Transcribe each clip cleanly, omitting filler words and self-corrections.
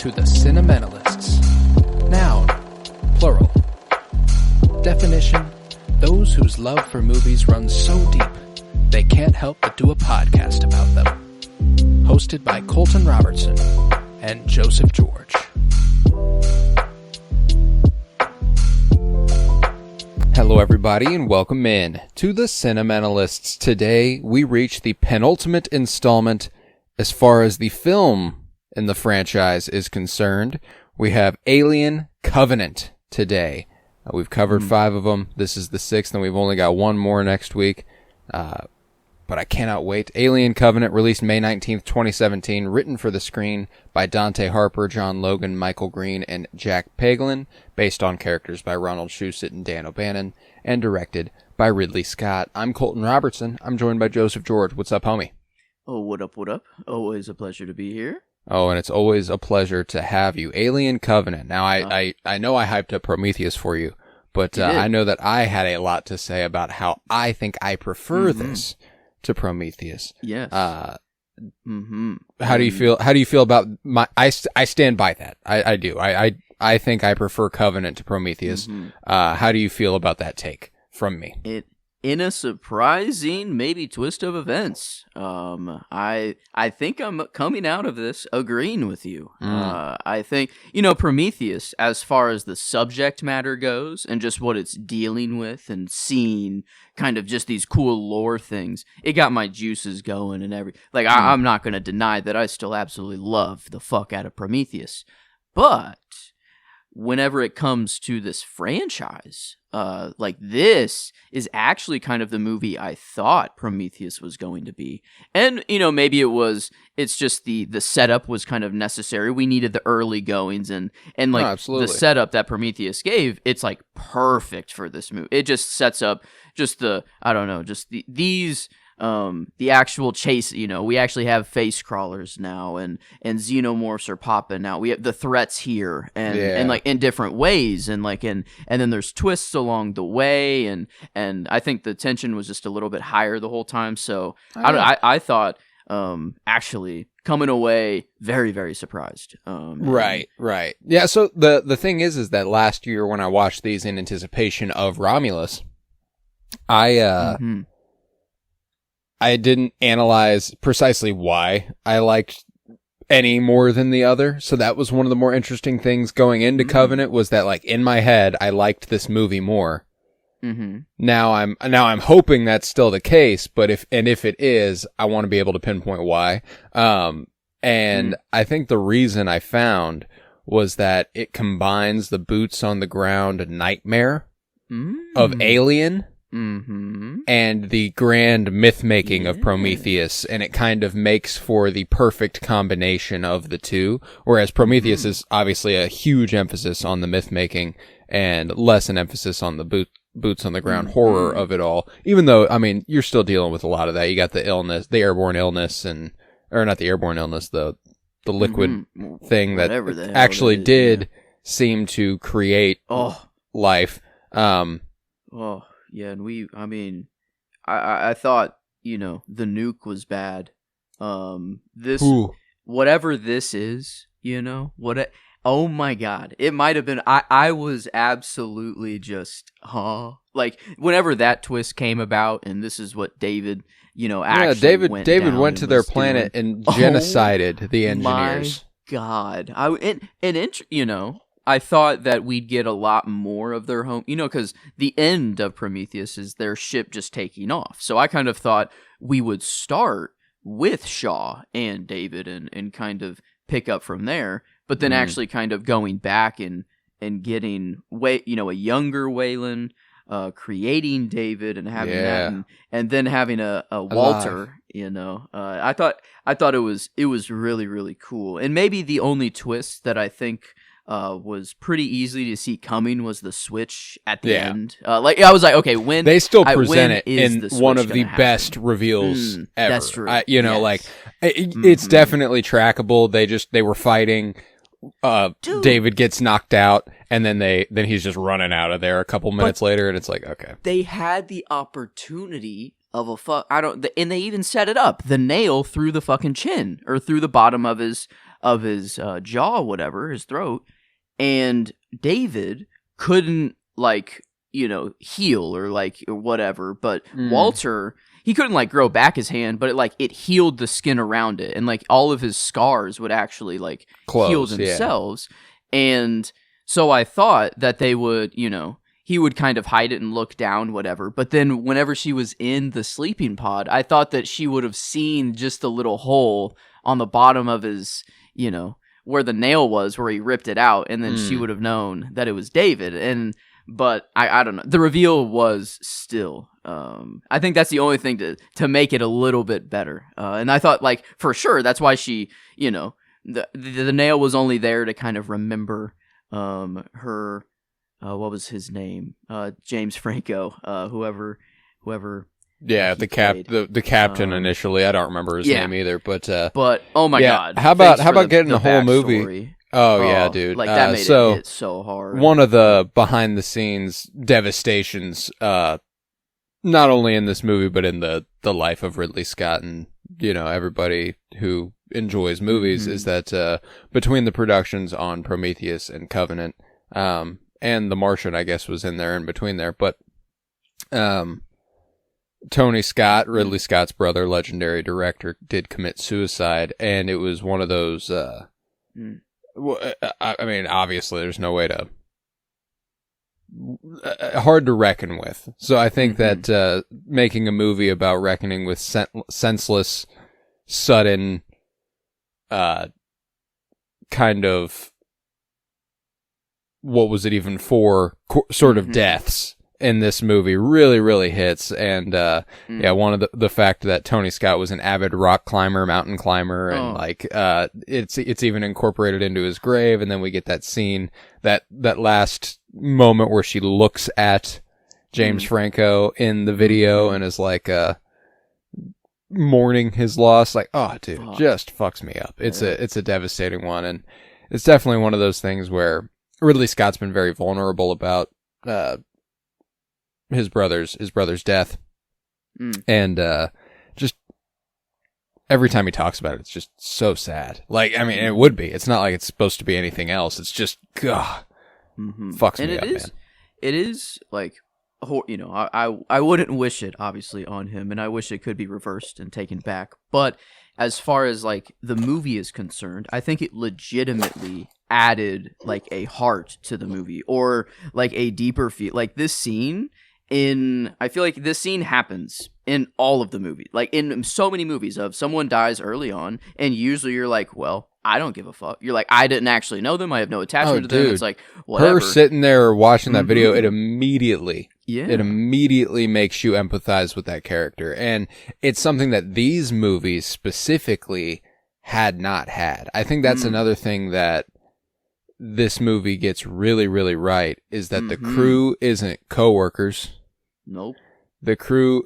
to the Cinementalists. Noun, plural. Definition, those whose love for movies runs so deep, they can't help but do a podcast about them. Hosted by Colton Robertson and Joseph George. Hello everybody and welcome in to the Cinementalists. Today we reach the penultimate installment as far as the film in the franchise is concerned. We have Alien Covenant today. We've covered 5 of them. This is the 6th and we've only got one more next week. But I cannot wait. Alien Covenant, released May 19th, 2017, written for the screen by Dante Harper, John Logan, Michael Green, and Jack Paglen, based on characters by Ronald Shusett and Dan O'Bannon, and directed by Ridley Scott. I'm Colton Robertson. I'm joined by Joseph George. What's up, homie? Oh, what up, what up? Always a pleasure to be here. Oh, and it's always a pleasure to have you. Alien Covenant. Now, I know I hyped up Prometheus for you, but I know that I had a lot to say about how I think I prefer this to Prometheus. Yes. How do you feel? How do you feel about my? I stand by that. I do. I think I prefer Covenant to Prometheus. How do you feel about that take from me? In a surprising, maybe twist of events, I think I'm coming out of this agreeing with you. I think, Prometheus, as far as the subject matter goes and just what it's dealing with and seeing kind of just these cool lore things, it got my juices going and I'm not going to deny that I still absolutely love the fuck out of Prometheus. But whenever it comes to this franchise, this is actually kind of the movie I thought Prometheus was going to be. And, maybe it's just the setup was kind of necessary. We needed the early goings and the setup that Prometheus gave, it's like perfect for this movie. It just sets up just the actual chase, we actually have face crawlers now and xenomorphs are popping out. We have the threats here and in different ways and then there's twists along the way and I think the tension was just a little bit higher the whole time. So I thought actually coming away very, very surprised. Right. Yeah. So the thing is that last year when I watched these in anticipation of Romulus, I didn't analyze precisely why I liked any more than the other. So that was one of the more interesting things going into Covenant was that in my head, I liked this movie more. Now I'm hoping that's still the case, but if it is, I want to be able to pinpoint why. And I think the reason I found was that it combines the boots on the ground nightmare of Alien and the grand myth-making of Prometheus, and it kind of makes for the perfect combination of the two, whereas Prometheus is obviously a huge emphasis on the myth-making and less an emphasis on the boots on the ground horror of it all, even though, you're still dealing with a lot of that. You got the illness, the airborne illness, or not the airborne illness, the liquid thing that actually did seem to create life. Yeah, and I thought, the nuke was bad. Whatever this is, oh my God, it might have been, I was absolutely just, whenever that twist came about, and this is what David, actually David went to their planet and genocided the engineers. My God. I thought that we'd get a lot more of their home, because the end of Prometheus is their ship just taking off. So I kind of thought we would start with Shaw and David and kind of pick up from there, but then actually kind of going back and getting a younger Wayland, creating David and having that, and then having a Walter. I thought it was really, really cool, and maybe the only twist that I think was pretty easy to see coming was the switch at the end. I was like, okay, when they still present it in one of the best reveals ever. That's true. It's definitely trackable. They were fighting. David gets knocked out, and then he's just running out of there a couple minutes later, and it's like, okay. They had the opportunity of and they even set it up, the nail through the fucking chin or through the bottom of his of his jaw, whatever, his throat, and David couldn't heal or whatever, but Walter, he couldn't grow back his hand, but it healed the skin around it, and all of his scars would actually heal themselves. Yeah. And so I thought that they would, he would kind of hide it and look down, whatever. But then whenever she was in the sleeping pod, I thought that she would have seen just a little hole on the bottom of his, where the nail was, where he ripped it out, and then she would have known that it was David. But I don't know. The reveal was still. I think that's the only thing to make it a little bit better. And I thought, for sure, that's why she, the nail was only there to kind of remember her. What was his name? James Franco. Whoever. Yeah, the captain initially. I don't remember his name either. But oh my god! How about getting the whole movie? Oh yeah, dude. That made it hit so hard. One of the behind the scenes devastations, not only in this movie but in the life of Ridley Scott and everybody who enjoys movies, is that between the productions on Prometheus and Covenant, and The Martian, I guess, was in there in between there, but Tony Scott, Ridley Scott's brother, legendary director, did commit suicide, and it was one of those. I mean, obviously, there's no way to hard to reckon with. So I think that making a movie about reckoning with senseless, sudden, kind of, what was it even for, sort of deaths in this movie really, really hits. And one of the fact that Tony Scott was an avid rock climber, mountain climber, and it's even incorporated into his grave. And then we get that scene, that last moment where she looks at James Franco in the video and is mourning his loss. Oh dude, just fucks me up. It's a devastating one, and it's definitely one of those things where Ridley Scott's been very vulnerable about his brother's death, and just every time he talks about it, it's just so sad. I mean, it would be. It's not like it's supposed to be anything else. It's just fucks me up, man. It is I wouldn't wish it obviously on him, and I wish it could be reversed and taken back. But as far as the movie is concerned, I think it legitimately added a heart to the movie, or a deeper feel. This scene. I feel like this scene happens in all of the movies. In so many movies of someone dies early on, and usually you're well, I don't give a fuck. You're I didn't actually know them. I have no attachment to them. It's whatever. Her sitting there watching that video, it immediately makes you empathize with that character. And it's something that these movies specifically had not had. I think that's another thing that this movie gets really, really right, is that the crew isn't coworkers. Nope. The crew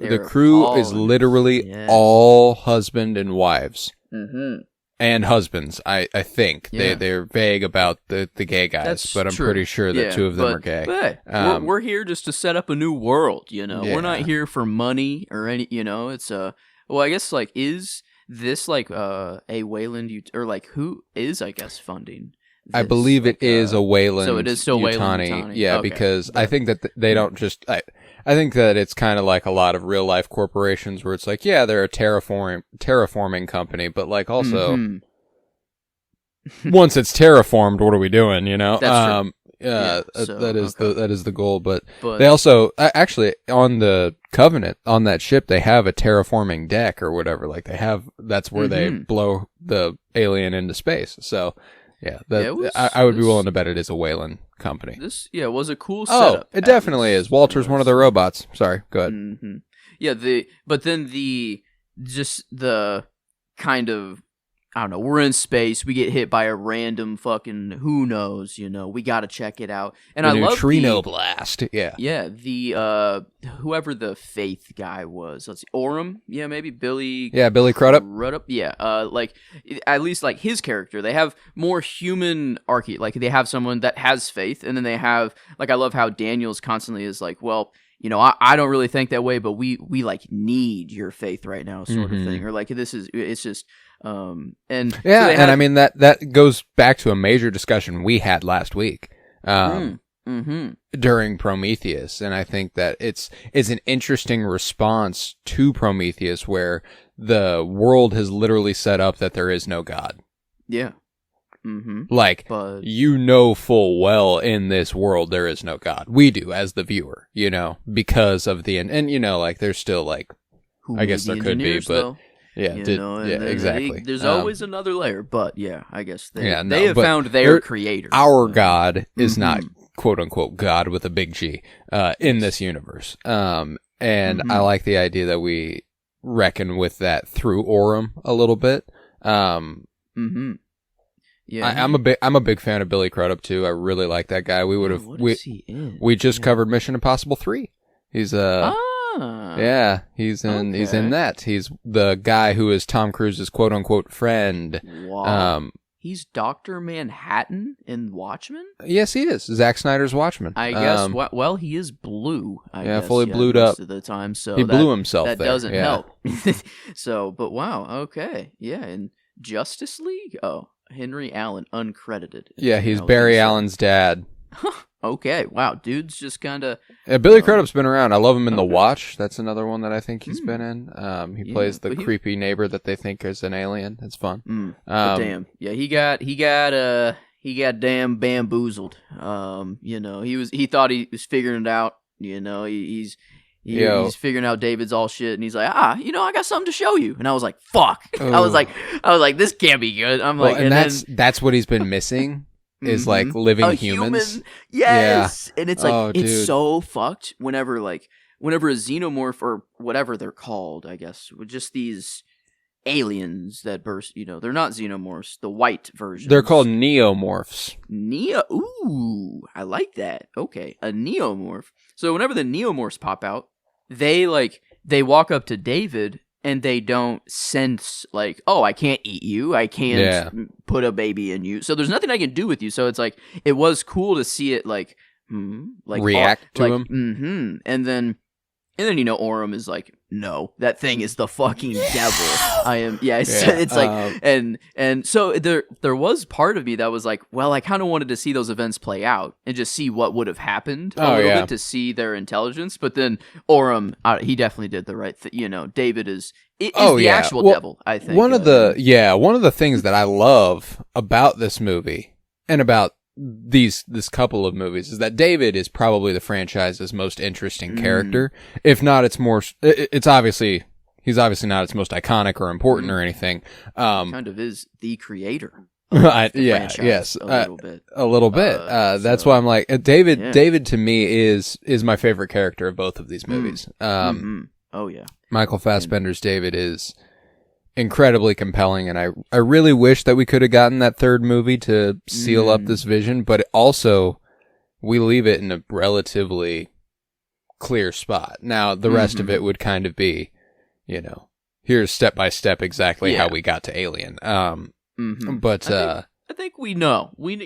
is literally all husband and wives. And husbands, I think. Yeah. They're vague about the gay guys, but I'm pretty sure that two of them are gay. But we're here just to set up a new world, We're not here for money or any, it's well, I guess is this a Wayland or who is, I guess, funding? I believe it is a Wayland. So it is still Wayland Yutani. Yeah, okay. Because I think that they don't just. I think that it's kind of like a lot of real life corporations where it's they're a terraforming company, but also once it's terraformed, what are we doing? That's true. That is the goal. But they also actually on the Covenant on that ship they have a terraforming deck or whatever. That's where they blow the alien into space. So. Yeah, I would be willing to bet it is a Wayland company. This was a cool setup. Oh, it definitely is. Walter's one of their robots. Sorry, go ahead. Yeah, but then the kind of, I don't know, we're in space, we get hit by a random fucking who knows, we gotta check it out. And I love neutrino blast. Yeah. Yeah, the whoever the Faith guy was. Let's see, Orem, maybe Billy. Yeah, Billy Crudup. Yeah, at least his character, they have more human they have someone that has faith, and then they have I love how Daniels constantly is well, I don't really think that way, but we like need your faith right now, sort of thing, or like it's just and yeah, so and I mean that goes back to a major discussion we had last week during Prometheus, and I think that it's an interesting response to Prometheus, where the world has literally set up that there is no God. Yeah. Like, but full well in this world there is no God. We do as the viewer, because of the and like there's still like I guess there could be, but though? Yeah, exactly. There's always another layer, but yeah, I guess they have but found their creator. Our God is not quote unquote God with a big G in this universe. And I like the idea that we reckon with that through Aurum a little bit. Yeah, I'm a big fan of Billy Crudup too. I really like that guy. We would have we just covered Mission Impossible 3. He's he's in that. He's the guy who is Tom Cruise's quote unquote friend. Wow. He's Dr. Manhattan in Watchmen? Yes, he is. Zack Snyder's Watchmen. I guess, well, he is blue, I guess. Fully blued up. Most of the time, so he blew himself that there. doesn't help. So, but wow, okay. Yeah, and Justice League? Oh, Henry Allen, uncredited. Yeah, he's Barry Allen's dad. Okay, wow, dude's just kind of... Billy Crudup's been around. I love him in The Watch. That's another one that I think he's been in. He plays the creepy neighbor that they think is an alien. It's fun. Damn, yeah, he got damn bamboozled. He thought he was figuring it out. He's figuring out David's all shit, and he's like, I got something to show you. And I was like, fuck. Ooh. I was like, this can't be good. That's what he's been missing. Is like living humans. Human. Yes. Yeah. And it's like it's so fucked whenever a xenomorph or whatever they're called, I guess, with just these aliens that burst, they're not xenomorphs, the white version. They're called neomorphs. Ooh, I like that. Okay, a neomorph. So whenever the neomorphs pop out, they walk up to David and they don't sense like, oh, I can't eat you. I can't put a baby in you. So there's nothing I can do with you. So it's like, it was cool to see it react to him. Mm-hmm. And then Aurum is like, no, that thing is the fucking devil. I am. Yeah. It's like, and so there was part of me that was like, well, I kind of wanted to see those events play out and just see what would have happened a little bit to see their intelligence. But then Aurum, he definitely did the right thing. David is the actual devil, I think. One of the things that I love about this movie and about this couple of movies is that David is probably the franchise's most interesting character. If not, he's obviously not its most iconic or important or anything. Kind of is the creator. A little bit. That's why I'm like David. Yeah. David to me is my favorite character of both of these movies. Oh yeah, Michael Fassbender's David is incredibly compelling, and I really wish that we could have gotten that third movie to seal up this vision, but also we leave it in a relatively clear spot. Now the rest of it would kind of be, here's step by step exactly how we got to Alien. But I think we know. We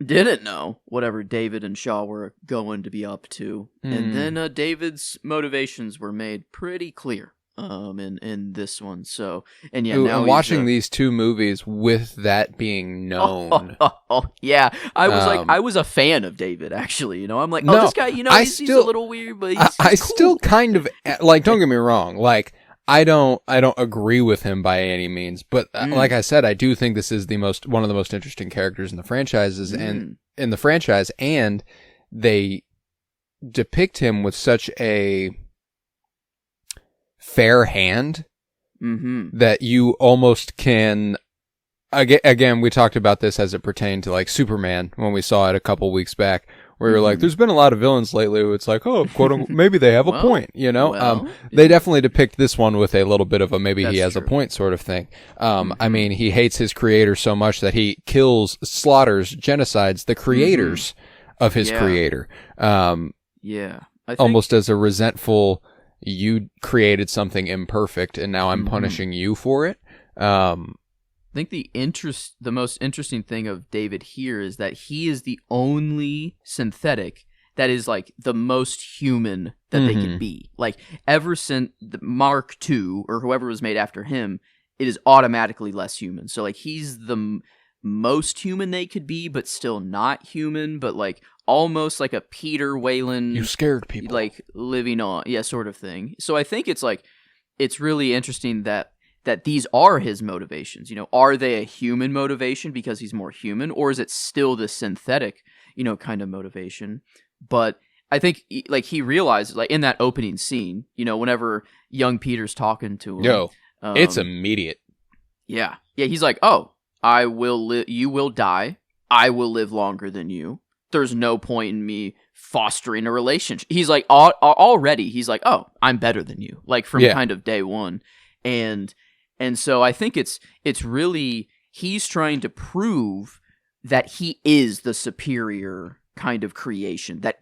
didn't know whatever David and Shaw were going to be up to, and then David's motivations were made pretty clear. In this one, so now watching these two movies with that being known. I was a fan of David actually. I'm like, this guy, he's a little weird, but he's cool. Still kind of like. Don't get me wrong, like I don't agree with him by any means, but like I said, I do think this is one of the most interesting characters in the franchises and in the franchise, and they depict him with such a fair hand that you almost can again we talked about this as it pertained to like Superman when we saw it a couple weeks back where you're like, there's been a lot of villains lately who it's like, oh, quote unquote, maybe they have a point, they definitely depict this one with a little bit of a maybe he has a point sort of thing. I mean, he hates his creator so much that he kills, slaughters, genocides the creators of his creator. Almost as a resentful, you created something imperfect and now I'm punishing you for it. I think the most interesting thing of David here is that he is the only synthetic that is like the most human that they could be. Like ever since the Mark II or whoever was made after him, it is automatically less human. So like he's the most human they could be, but still not human, but like almost like a Peter Weyland. You scared people. Like living on, sort of thing. So I think it's like, it's really interesting that these are his motivations. Are they a human motivation because he's more human, or is it still the synthetic, kind of motivation? But I think like he realizes, like in that opening scene, whenever young Peter's talking to him, it's immediate. Yeah, he's like, "Oh, I will live. You will die. I will live longer than you. There's no point in me fostering a relationship." He's like, already, he's like, "Oh, I'm better than you." Like from kind of day one, and so I think it's really, he's trying to prove that he is the superior kind of creation. That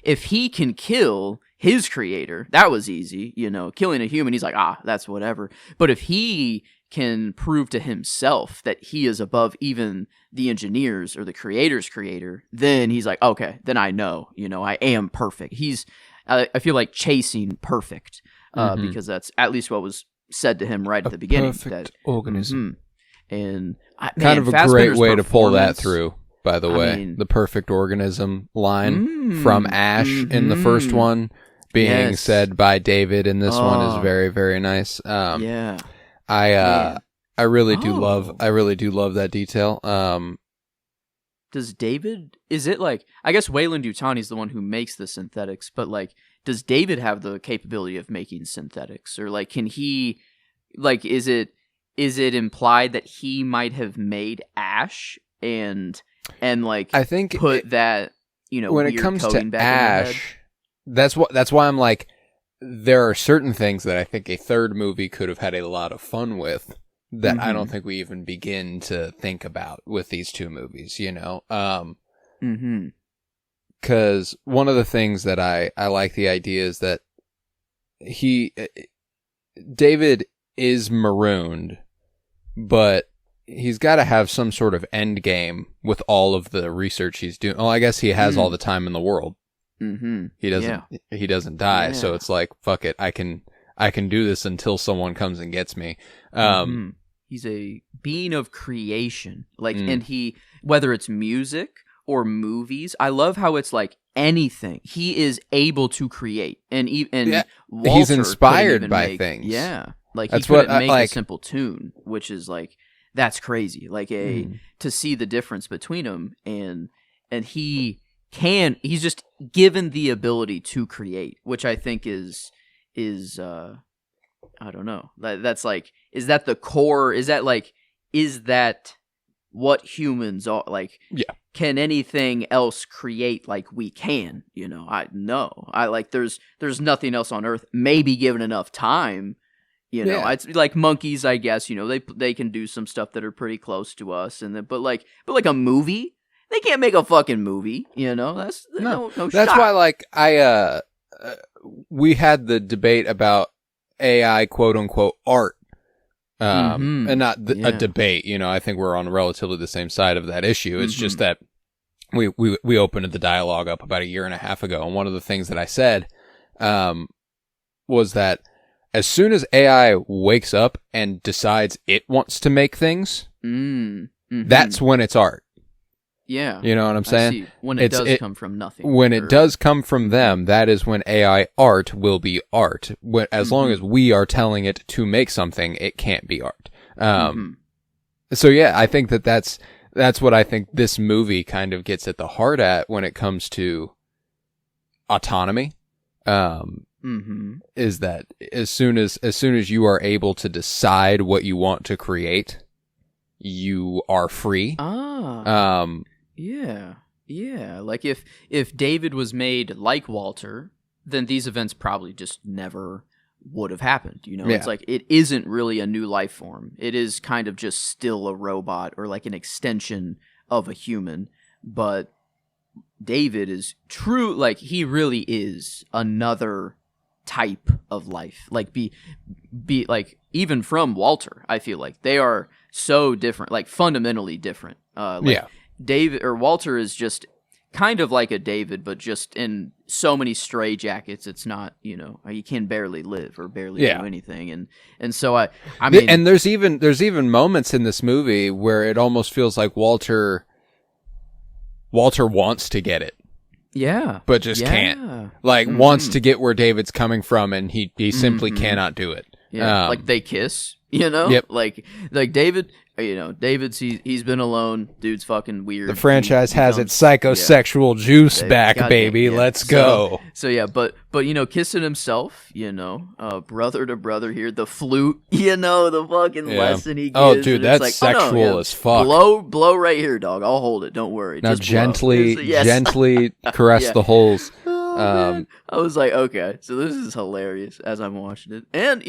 if he can kill his creator, that was easy, killing a human, he's like, that's whatever. But if he can prove to himself that he is above even the engineers or the creator's creator, then he's like, okay, then I know, I am perfect. I feel like chasing perfect, because that's at least what was said to him right at the beginning. Perfect organism. And kind of a great way to pull that through, by the way. The perfect organism line from Ash in the first one being said by David in this one is very, very nice. I really do love that detail. Does David, is it like, I guess Weyland-Yutani is the one who makes the synthetics, but like, does David have the capability of making synthetics, or like, can he, like, is it implied that he might have made Ash and like, I think put that, when it comes to Ash, that's why I'm like, there are certain things that I think a third movie could have had a lot of fun with that I don't think we even begin to think about with these two movies, Because one of the things that I like the idea is that David is marooned, but he's got to have some sort of end game with all of the research he's doing. Oh, I guess he has all the time in the world. He doesn't die, so it's like, fuck it, I can do this until someone comes and gets me. He's a being of creation, like, and he, whether it's music or movies, I love how it's like anything he is able to create, and Walter he's inspired by things. Like that's he couldn't make like, a simple tune, which is like, that's crazy. Like to see the difference between them, and he's just given the ability to create, which I think is I don't know. That's like, is that the core? Is that what humans are like? Yeah. Can anything else create like we can? I like, there's nothing else on Earth, maybe given enough time. It's like monkeys, I guess. They can do some stuff that are pretty close to us, but like a movie, they can't make a fucking movie. That's no That's why, like, we had the debate about AI quote unquote art, and not a debate. I think we're on relatively the same side of that issue. It's just that we opened the dialogue up about a year and a half ago, and one of the things that I said was that as soon as AI wakes up and decides it wants to make things, that's when it's art. Yeah. You know what I'm saying? I see. When it does come from nothing. When it does come from them, that is when AI art will be art. As long as we are telling it to make something, it can't be art. So yeah, I think that's what I think this movie kind of gets at the heart at when it comes to autonomy. Is that as soon as you are able to decide what you want to create, you are free. Yeah. Like if David was made like Walter, then these events probably just never would have happened. It's like, it isn't really a new life form. It is kind of just still a robot, or like an extension of a human. But David is true. Like, he really is another type of life. Like be like, even from Walter, I feel like they are so different, like fundamentally different. David or Walter is just kind of like a David, but just in so many straitjackets, it's not, you can barely live or barely do anything. And so I mean, and there's even moments in this movie where it almost feels like Walter wants to get it. Yeah. But just can't. Like, wants to get where David's coming from, and he simply cannot do it. Yeah. Like, they kiss, Yep. Like David, David's, he's been alone. Dude's fucking weird. The franchise has its psychosexual juice back, baby. Yeah. Let's go. So yeah, but kissing himself, brother to brother here, the flute, the fucking lesson he gives. Oh, dude, that's sexual as fuck. Blow right here, dog. I'll hold it. Don't worry. Now just gently caress the holes. I was like, okay, so this is hilarious as I'm watching it, and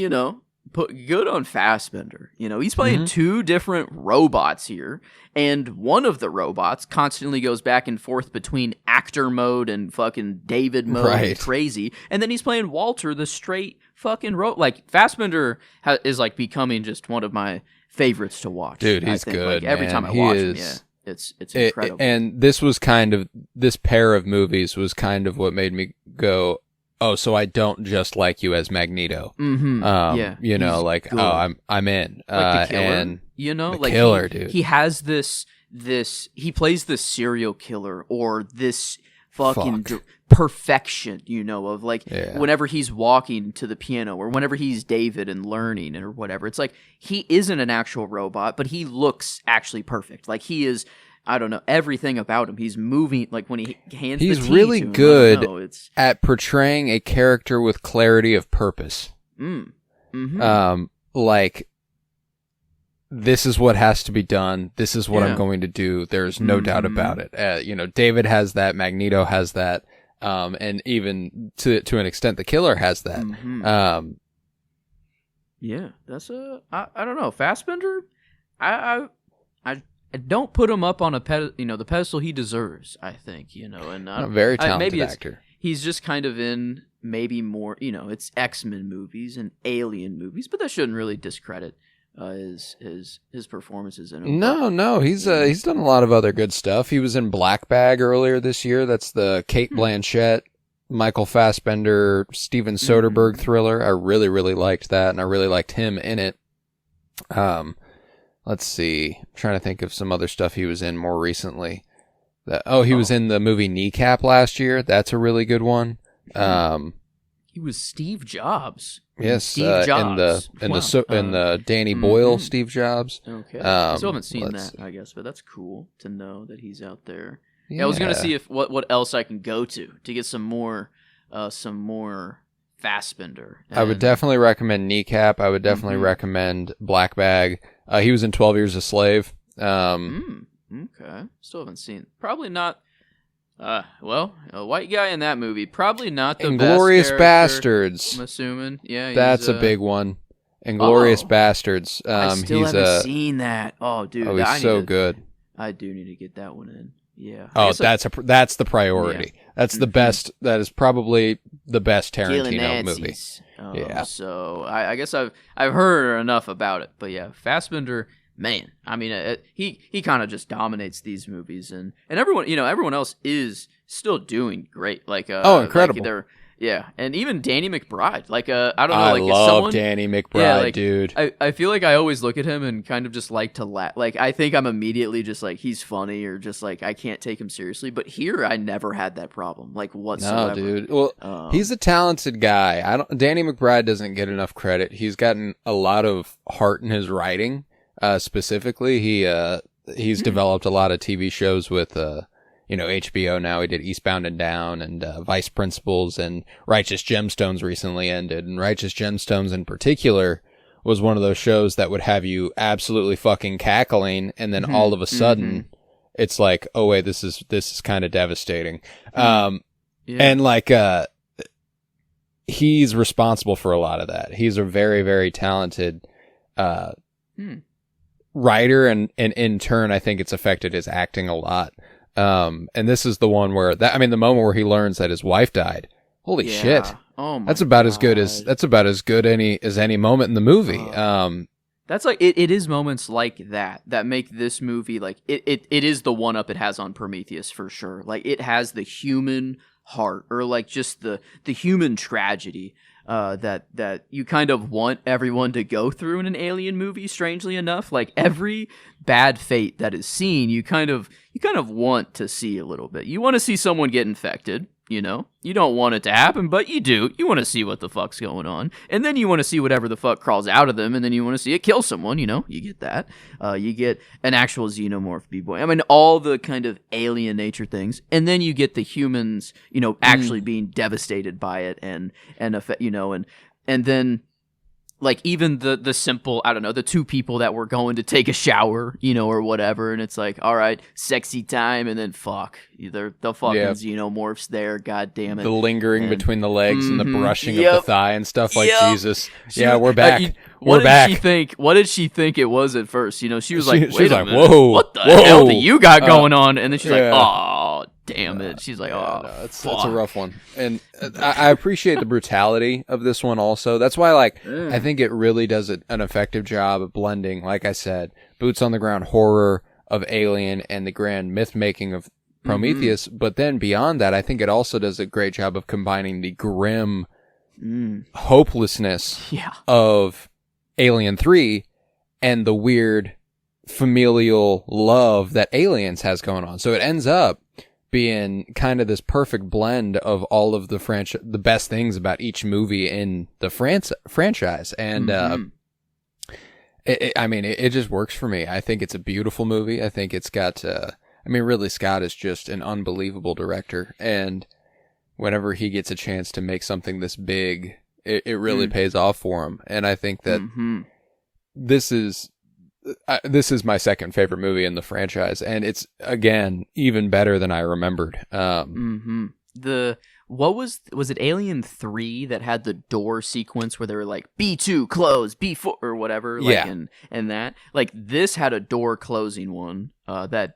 put good on Fassbender. He's playing two different robots here, and one of the robots constantly goes back and forth between actor mode and fucking David mode, and crazy. And then he's playing Walter, the straight fucking like Fassbender is like becoming just one of my favorites to watch. Dude, he's good. Like, every time I watch him, it's incredible. And this pair of movies was kind of what made me go, oh, so I don't just like you as Magneto. Mm-hmm. Like, good. Oh, I'm in. Like the killer, and the like killer, dude. He has this. He plays the serial killer or this fucking perfection. Of like whenever he's walking to the piano or whenever he's David and learning or whatever. It's like he isn't an actual robot, but he looks actually perfect. Like he is. I don't know, everything about him. He's moving, like when he hands He's the tea really to him, good at portraying a character with clarity of purpose. Like, this is what has to be done. This is what I'm going to do. There's no doubt about it. David has that. Magneto has that. And even to an extent, the killer has that. That's I don't know. Fassbender, I don't put him up on the pedestal he deserves, I think, and a very talented actor. He's just kind of in maybe more, it's X-Men movies and Alien movies, but that shouldn't really discredit his performances in them. No, he's done a lot of other good stuff. He was in Black Bag earlier this year. That's the Cate Blanchett, Michael Fassbender, Steven Soderbergh thriller. I really, really liked that, and I really liked him in it. Let's see. I'm trying to think of some other stuff he was in more recently. He was in the movie Kneecap last year. That's a really good one. He was Steve Jobs. Yes, Steve Jobs. in the Danny Boyle Steve Jobs. Okay, I still haven't seen that, I guess, but that's cool to know that he's out there. Yeah, I was gonna see if what else I can go to get some more Fassbender. I would definitely recommend Kneecap. I would definitely recommend Black Bag. He was in 12 Years a Slave. Okay. Still haven't seen. Probably not. A white guy in that movie. Probably not the Inglourious best Bastards. I'm assuming. Yeah. That's a big one. Inglourious Bastards. I still haven't seen that. Oh, dude. Oh, he's so good. I do need to get that one in. Yeah. Oh, that's the priority. Yeah. That's the best. That is probably the best Tarantino movie. Yeah. So I guess I've heard enough about it, but yeah, Fassbender, man. I mean, he kind of just dominates these movies, and everyone else is still doing great. Like incredible. Like and even Danny McBride. Like I don't know. I like love Danny McBride, dude. I feel like I always look at him and kind of just like to laugh. Like I think I'm immediately just like he's funny or just like I can't take him seriously. But here I never had that problem like whatsoever. No, dude. Well, he's a talented guy. Danny McBride doesn't get enough credit. He's gotten a lot of heart in his writing. Specifically, he's developed a lot of TV shows with HBO now. He did Eastbound and Down and Vice Principals, and Righteous Gemstones recently ended. And Righteous Gemstones in particular was one of those shows that would have you absolutely fucking cackling, and then all of a sudden it's like, oh wait, this is kind of devastating. And like he's responsible for a lot of that. He's a very, very talented writer, and in turn I think it's affected his acting a lot. And this is the one where the moment where he learns that his wife died. Holy shit. Oh my that's about God. as good as any moment in the movie. That's like it is moments like that make this movie like it is the one up it has on Prometheus for sure. Like it has the human heart or like just the human tragedy that you kind of want everyone to go through in an alien movie, strangely enough. Like every bad fate that is seen, you kind of want to see a little bit. You want to see someone get infected. You know, you don't want it to happen, but you do. You want to see what the fuck's going on. And then you want to see whatever the fuck crawls out of them, and then you want to see it kill someone, you know? You get that. You get an actual xenomorph B-boy. I mean, all the kind of alien nature things. And then you get the humans, you know, actually being devastated by it and you know, and then like even the simple, I don't know, the two people that were going to take a shower, you know, or whatever, and it's like, all right, sexy time, and then fuck, either the fucking xenomorphs there, god damn it. The lingering between the legs and the brushing of the thigh and stuff, like Jesus. We're back. We're back. What did she think it was at first? You know, she was like, wait a minute, whoa, what the hell do you got going on? And then she's like, oh, damn it. She's like, it's a rough one. And I appreciate the brutality of this one also. That's why, like, I think it really does an effective job of blending, like I said, boots on the ground horror of Alien and the grand myth making of Prometheus. But then beyond that, I think it also does a great job of combining the grim hopelessness of Alien 3 and the weird familial love that Aliens has going on. So it ends up being kind of this perfect blend of all of the best things about each movie in the franchise. And it just works for me. I think it's a beautiful movie. I think it's got Ridley Scott is just an unbelievable director, and whenever he gets a chance to make something this big, it really pays off for him. And I think that this is my second favorite movie in the franchise, and it's again even better than I remembered. What was it Alien 3 that had the door sequence where they were like B2 close, B4 or whatever, like and that, like, this had a door closing one like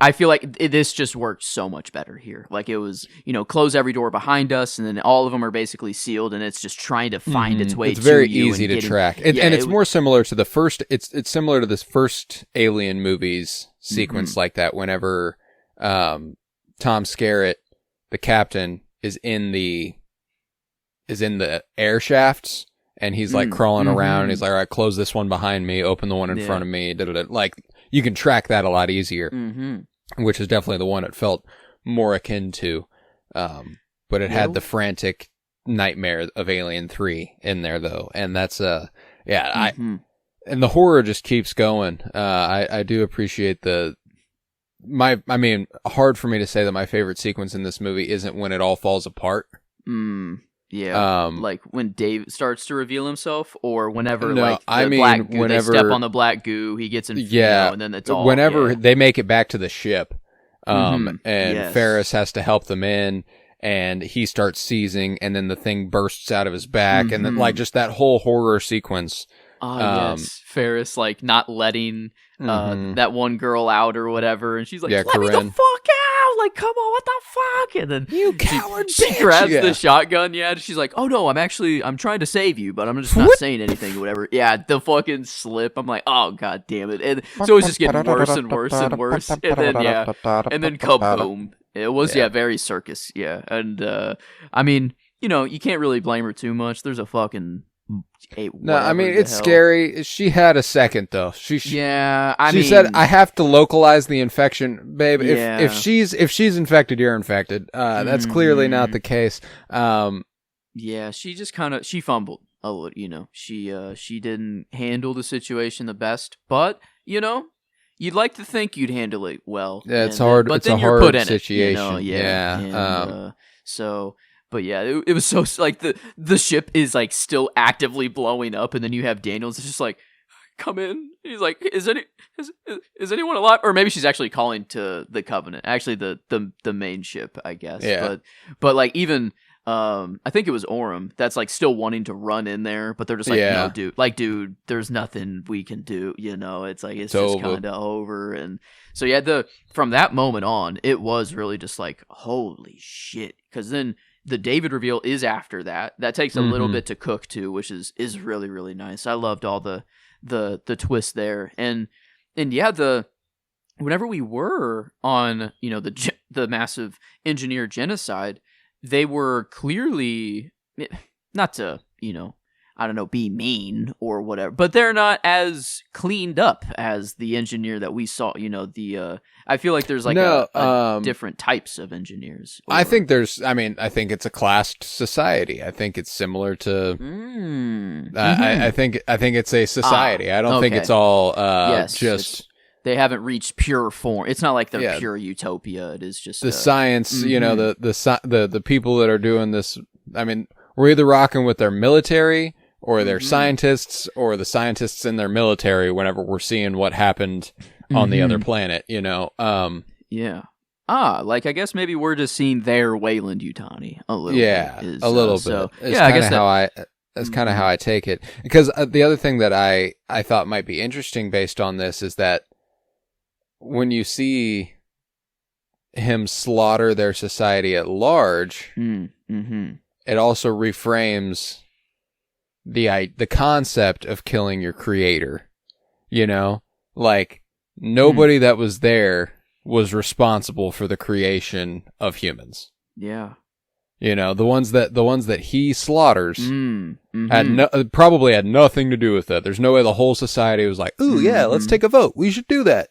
I feel like this just worked so much better here. Like it was, you know, close every door behind us, and then all of them are basically sealed, and it's just trying to find its way. It's very easy to track, and it's more similar to the first. It's similar to this first Alien movies sequence like that. Whenever Tom Skerritt, the captain, is in the air shafts, and he's like crawling around, and he's like, all right, close this one behind me, open the one in front of me, like you can track that a lot easier, which is definitely the one it felt more akin to, but it had the frantic nightmare of Alien 3 in there though, and that's and the horror just keeps going. I do appreciate hard for me to say that my favorite sequence in this movie isn't when it all falls apart. Like when Dave starts to reveal himself, or whenever black goo, they step on the black goo, he gets in, and then it's all. Whenever they make it back to the ship, and Ferris has to help them in, and he starts seizing, and then the thing bursts out of his back, and then like just that whole horror sequence. Ferris like not letting that one girl out or whatever, and she's like, let me the fuck out, like, come on, what the fuck? And then you coward she grabs the shotgun, and she's like, oh no, I'm trying to save you, but I'm just not saying anything or whatever. The fucking slip. I'm like, oh god damn it. And so it's just getting worse and worse and worse, and then kaboom. It was very circus, and I mean, you know, you can't really blame her too much. There's a fucking it's scary. She had a second though. She said, "I have to localize the infection, babe. If she's infected, you're infected. That's clearly not the case." She just she fumbled a little. You know, she didn't handle the situation the best. But you know, you'd like to think you'd handle it well. Yeah, it's hard. But then you're put in situation. It, you know? So. But yeah, it was so like the ship is like still actively blowing up, and then you have Daniels just like, come in. He's like, is anyone alive? Or maybe she's actually calling to the Covenant, actually the main ship, I guess. Yeah. But like even I think it was Orem that's like still wanting to run in there, but they're just like, no, dude, there's nothing we can do. You know, it's like it's just kind of over. And so from that moment on, it was really just like, holy shit, because then. The David reveal is after that. That takes a little bit to cook too, which is really, really nice. I loved all the the twist there. And yeah, whenever we were on, the massive engineer genocide, they were clearly, not to, I don't know, be mean or whatever, but they're not as cleaned up as the engineer that we saw. I feel like there's like different types of engineers. I think I think it's a classed society. I think it's similar to. I think it's a society. I don't think it's all they haven't reached pure form. It's not like they're pure utopia. It is just the science. The people that are doing this. I mean, we're either rocking with their military or their scientists, or the scientists in their military. Whenever we're seeing what happened on the other planet, Yeah. I guess maybe we're just seeing their Wayland Yutani a little. Yeah, bit a little bit. So, I guess that's kind of how I take it. Because the other thing that I thought might be interesting based on this is that when you see him slaughter their society at large, it also reframes the concept of killing your creator. Like nobody that was there was responsible for the creation of humans. Yeah. The ones that he slaughters probably had nothing to do with that. There's no way the whole society was like, "Ooh, yeah, let's take a vote. We should do that."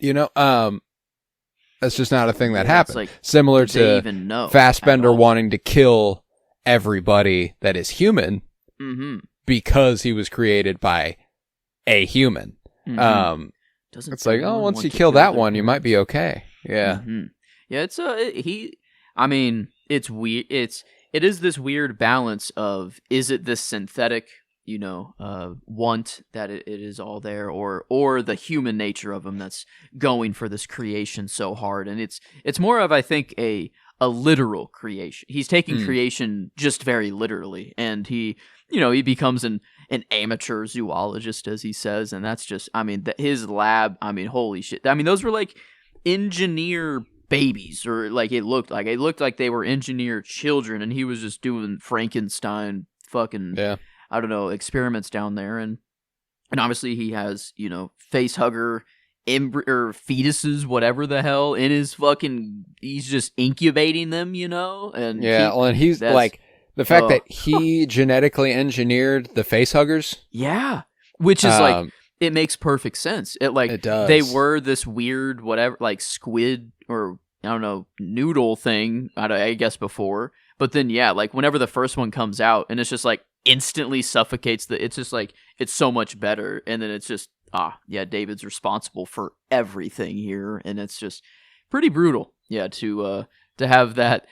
That's just not a thing that happened. Like, similar to Fassbender wanting to kill everybody that is human because he was created by a human. It's like, once you kill that one, you might be okay. Yeah. Yeah, it's it's weird. It is this weird balance of, is it this synthetic, want that it is all there, or the human nature of him that's going for this creation so hard. And it's more of, I think, a literal creation. He's taking creation just very literally, and he becomes an amateur zoologist, as he says, and that's just, his lab, holy shit. Those were like engineer babies, or like it looked like they were engineer children, and he was just doing Frankenstein fucking I don't know, experiments down there, and obviously he has face hugger or fetuses, whatever the hell, in his fucking, he's just incubating them, and and he's like, the fact that he genetically engineered the face huggers, which is like, it makes perfect sense. It does. They were this weird whatever, like squid or I don't know, noodle thing, I guess before, but then like whenever the first one comes out, and it's just like instantly suffocates it's just like, it's so much better, and then it's just David's responsible for everything here, and it's just pretty brutal to have that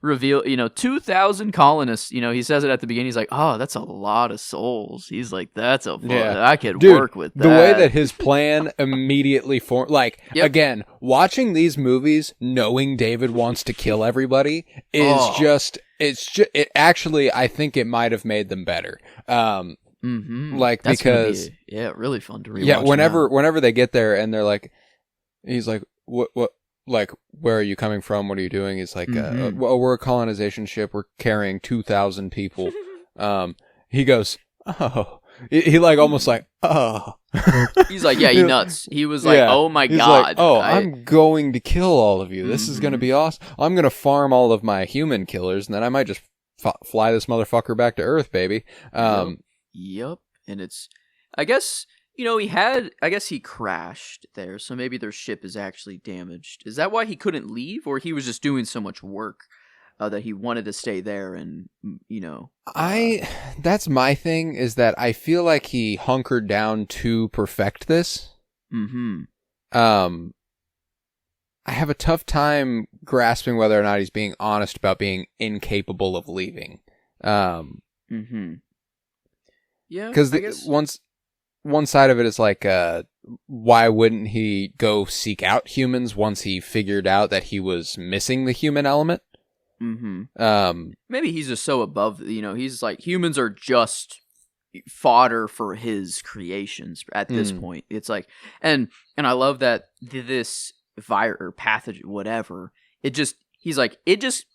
reveal, 2,000 colonists, he says it at the beginning, he's like, oh, that's a lot of souls. He's like, that's I could work with that. The way that his plan immediately formed, like, again, watching these movies, knowing David wants to kill everybody is it actually, I think it might have made them better. Like, that's because really fun to rewatch. Yeah, whenever they get there and they're like, he's like, what, like, where are you coming from? What are you doing? He's like, we're a colonization ship. We're carrying 2,000 people. He goes, oh, he like almost like, oh. He's like, you nuts. He was like, oh my He's God. Like, I'm going to kill all of you. This is going to be awesome. I'm going to farm all of my human killers, and then I might just fly this motherfucker back to Earth, baby. Yep. And it's, I guess, he crashed there, so maybe their ship is actually damaged. Is that why he couldn't leave, or he was just doing so much work that he wanted to stay there? And that's my thing, is that I feel like he hunkered down to perfect this. I have a tough time grasping whether or not he's being honest about being incapable of leaving. Yeah, because one side of it is like, why wouldn't he go seek out humans once he figured out that he was missing the human element? Maybe he's just so above, he's like, humans are just fodder for his creations at this point. It's like, and I love that this virus or pathogen, whatever, he's like,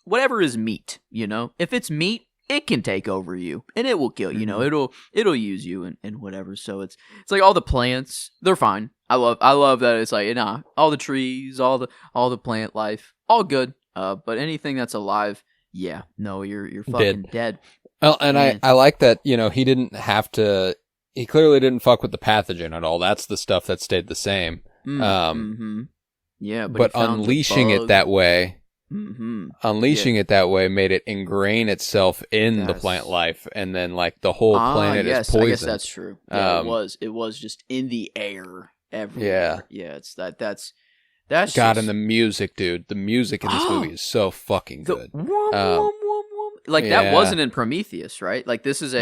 whatever is meat, if it's meat, it can take over you and it will kill you. You know, it'll use you and whatever. So it's like all the plants, they're fine. I love that it's like, nah, all the trees, all the plant life, all good. But anything that's alive, yeah, no, you're fucking dead. Well, and I like that, you know, he clearly didn't fuck with the pathogen at all. That's the stuff that stayed the same. Yeah, but unleashing it that way, it that way made it ingrain itself in the plant life, and then like the whole planet is poisoned. I guess that's true. Yeah, it was just in the air everywhere. Yeah, it's that's God, just... and the music, dude. The music in this movie is so fucking good. That wasn't in Prometheus, right? Like this is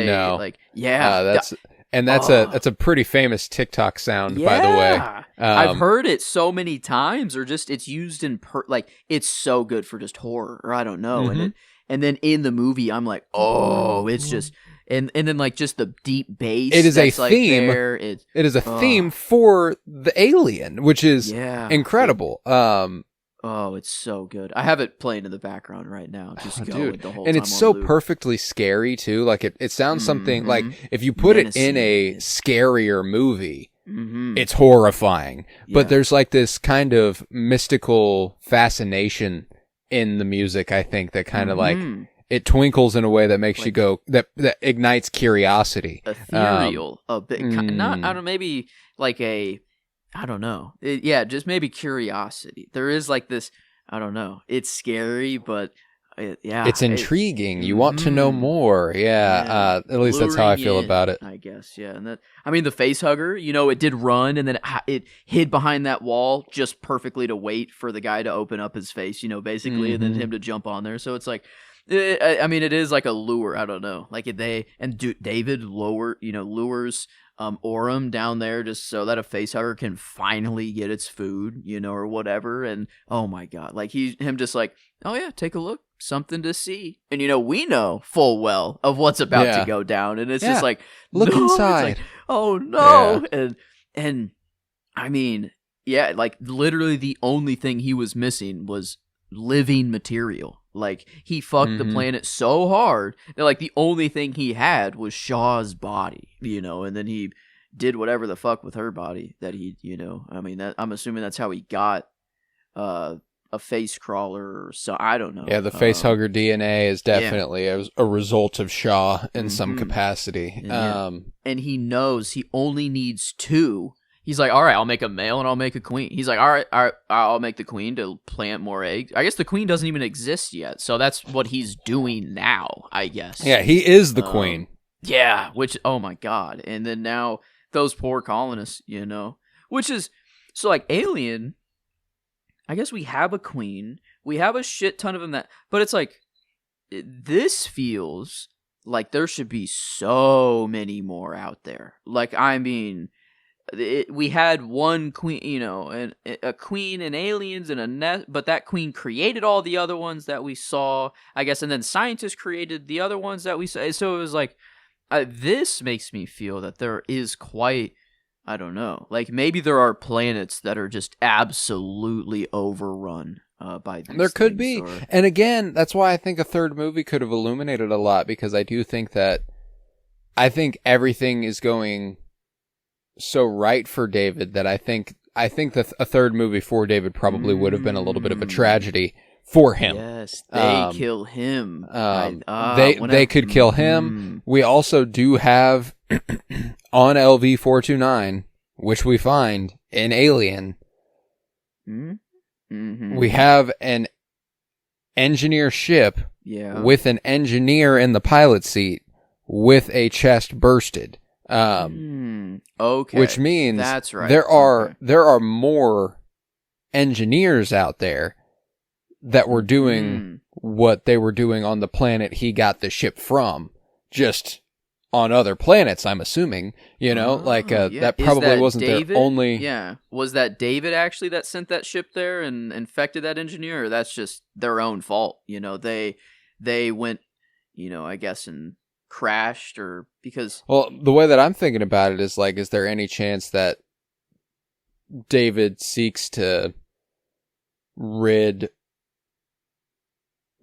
that's a pretty famous TikTok sound, by the way. I've heard it so many times, or just it's used in it's so good for just horror, or I don't know. And then in the movie, I'm like, oh, it's just and then like just the deep bass. It is a theme. It is a theme for the Alien, which is incredible. Oh, it's so good. I have it playing in the background right now. Just going the whole time. And it's so perfectly scary too. Like it sounds something like if you put it in a scarier movie, it's horrifying. Yeah. But there's like this kind of mystical fascination in the music, I think, that kind of like it twinkles in a way that makes you go, that ignites curiosity. Ethereal, a bit, not, I don't know, maybe like a, I don't know. Just maybe curiosity. There is like this, I don't know. It's scary, but it's intriguing. You want to know more. At least that's how I feel about it. I guess, yeah. And the face hugger, you know, it did run and then it hid behind that wall just perfectly to wait for the guy to open up his face, you know, basically, and then him to jump on there. So it's like, it is like a lure. I don't know. Like David lures Orem down there just so that a facehugger can finally get its food, you know, or whatever. And oh my God, like him just like, oh yeah, take a look, something to see. And you know, we know full well of what's about to go down, and it's just like, look inside. It's like, oh no, and I mean, like literally the only thing he was missing was living material. Like he fucked the planet so hard that like the only thing he had was Shaw's body, you know, and then he did whatever the fuck with her body that he, you know, I mean, I'm assuming that's how he got a face crawler or so, I don't know. Yeah, the face hugger DNA is definitely a result of Shaw in some capacity. And he knows he only needs 2. He's like, all right, I'll make a male and I'll make a queen. He's like, all right, I'll make the queen to plant more eggs. I guess the queen doesn't even exist yet, so that's what he's doing now, I guess. Yeah, he is the queen. Yeah, which, oh my God. And then now those poor colonists, you know, which is, so like Alien, I guess we have a queen. We have a shit ton of them but it's like, this feels like there should be so many more out there. Like, I mean... we had one queen, you know, and a queen in Aliens and a nest, but that queen created all the other ones that we saw, I guess, and then scientists created the other ones that we saw. So it was like, this makes me feel that there is quite, I don't know, like maybe there are planets that are just absolutely overrun by these There could be. And again, that's why I think a third movie could have illuminated a lot, because I do think everything is going so right for David that I think that a third movie for David probably would have been a little bit of a tragedy for him. Yes, they kill him. They could kill him. We also do have on LV-429, which we find in Alien, we have an engineer ship with an engineer in the pilot seat with a chest bursted. Okay, which means that's right. There are more engineers out there that were doing what they were doing on the planet he got the ship from, just on other planets. I'm assuming, you know, that probably wasn't David? their only. Yeah, was that David actually that sent that ship there and infected that engineer, or that's just their own fault? You know, they went, you know, I guess and crashed, or because the way that I'm thinking about it is like, is there any chance that David seeks to rid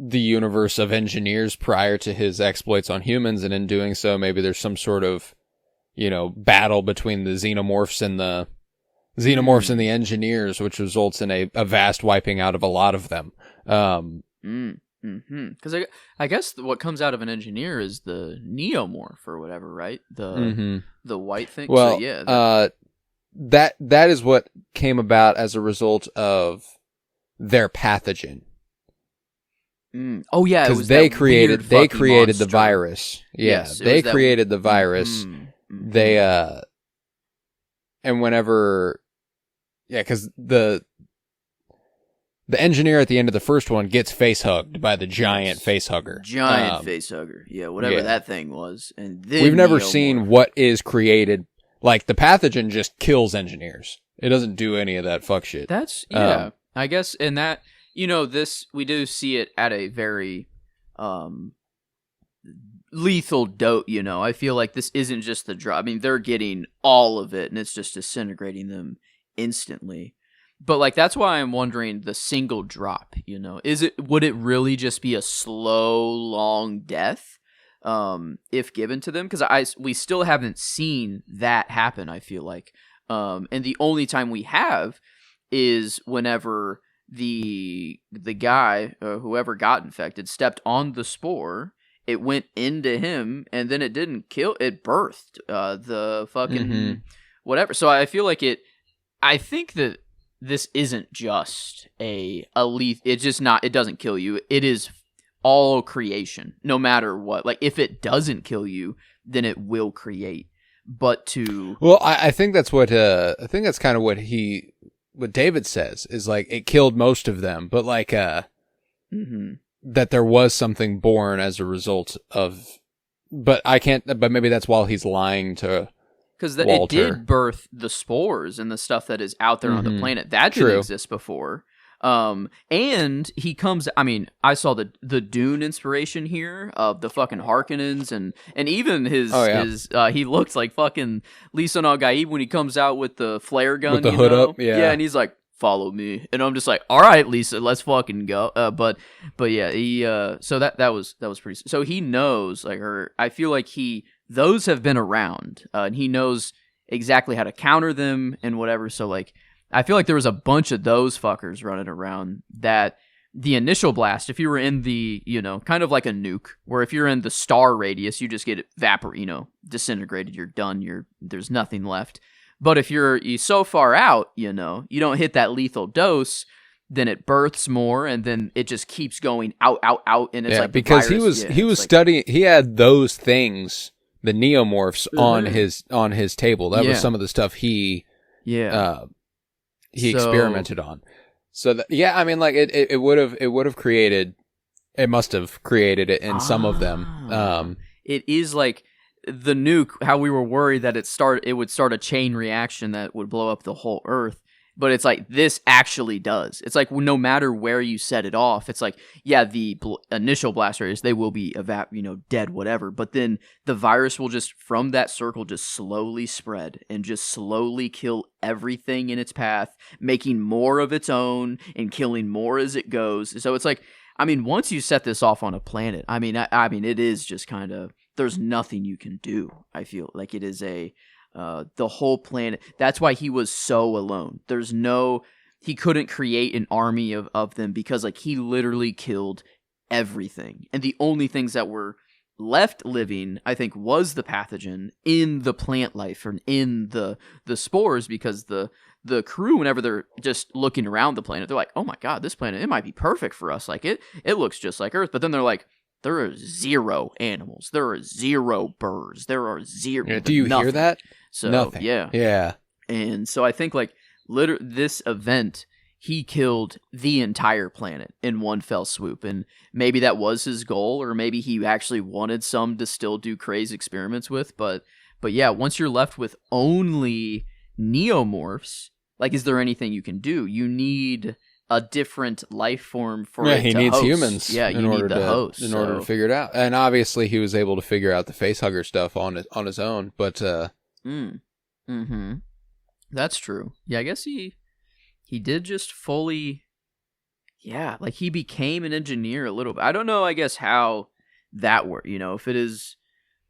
the universe of engineers prior to his exploits on humans, and in doing so, maybe there's some sort of, battle between the xenomorphs and the engineers, which results in a vast wiping out of a lot of them. Because I guess what comes out of an engineer is the neomorph or whatever, right? The white thing. Well, so, yeah. That is what came about as a result of their pathogen. Oh yeah, because they created the virus. Yeah, yes, they created the virus. They and whenever, because the engineer at the end of the first one gets face hugged by the giant face hugger. Face hugger. Yeah, whatever that thing was. And then we've never seen what is created. Like, the pathogen just kills engineers. It doesn't do any of that fuck shit. That's I guess in that, this, we do see it at a very lethal dose. I feel like this isn't just the drop. I mean, they're getting all of it and it's just disintegrating them instantly. But like, that's why I'm wondering the single drop, would it really just be a slow, long death if given to them? Because we still haven't seen that happen, I feel like. And the only time we have is whenever the guy, whoever got infected, stepped on the spore, it went into him, and then it didn't kill, it birthed the fucking whatever. So I feel like I think that this isn't just a lethal, it doesn't kill you. It is all creation, no matter what. Like, if it doesn't kill you, then it will create. But well, I think that's what that's kind of what David says, is like, it killed most of them, but like that there was something born as a result of, but maybe that's while he's lying to because it did birth the spores and the stuff that is out there on the planet that didn't exist before. And he comes, I mean, I saw the Dune inspiration here of the fucking Harkonnens and even his he looks like fucking Lisa Nagaib when he comes out with the flare gun, with the hood up, and he's like, follow me, and I'm just like, all right, Lisa, let's fucking go. But yeah, he so that was pretty. So he knows, like, I feel like those have been around, and he knows exactly how to counter them and whatever. So like, I feel like there was a bunch of those fuckers running around that the initial blast, if you were in the, kind of like a nuke, where if you're in the star radius, you just get disintegrated, you're done, there's nothing left. But if you're so far out, you don't hit that lethal dose, then it births more, and then it just keeps going out, and it's like because he was studying, he had those things, the neomorphs on his table. That was some of the stuff he experimented on. So I mean, like, it would have created, it must have created it in some of them. It is like the nuke, how we were worried that it would start a chain reaction that would blow up the whole Earth. But it's like, this actually does. It's like, no matter where you set it off, it's like, yeah, the initial blast radius, they will be dead, whatever. But then the virus will just, from that circle, just slowly spread and just slowly kill everything in its path, making more of its own and killing more as it goes. So it's like, I mean, once you set this off on a planet, I mean, it is just kind of, there's nothing you can do. I feel like it is the whole planet. That's why he was so alone. He couldn't create an army of them, because like, he literally killed everything. And the only things that were left living, I think, was the pathogen in the plant life and in the spores, because the crew, whenever they're just looking around the planet, they're like, oh my God, this planet, it might be perfect for us. Like, it looks just like Earth. But then they're like, there are 0 animals. There are 0 birds. There are 0. Yeah, do you hear that? So, nothing. Yeah. And so I think, like, this event, he killed the entire planet in one fell swoop. And maybe that was his goal, or maybe he actually wanted some to still do crazy experiments with. But yeah, once you're left with only neomorphs, like, is there anything you can do? You need a different life form for it to he needs host. humans. Yeah, you need the host in order to figure it out. And obviously, he was able to figure out the facehugger stuff on his own. But that's true. Yeah, I guess he did just fully Yeah, like he became an engineer a little bit. I don't know, I guess, how that works, if it is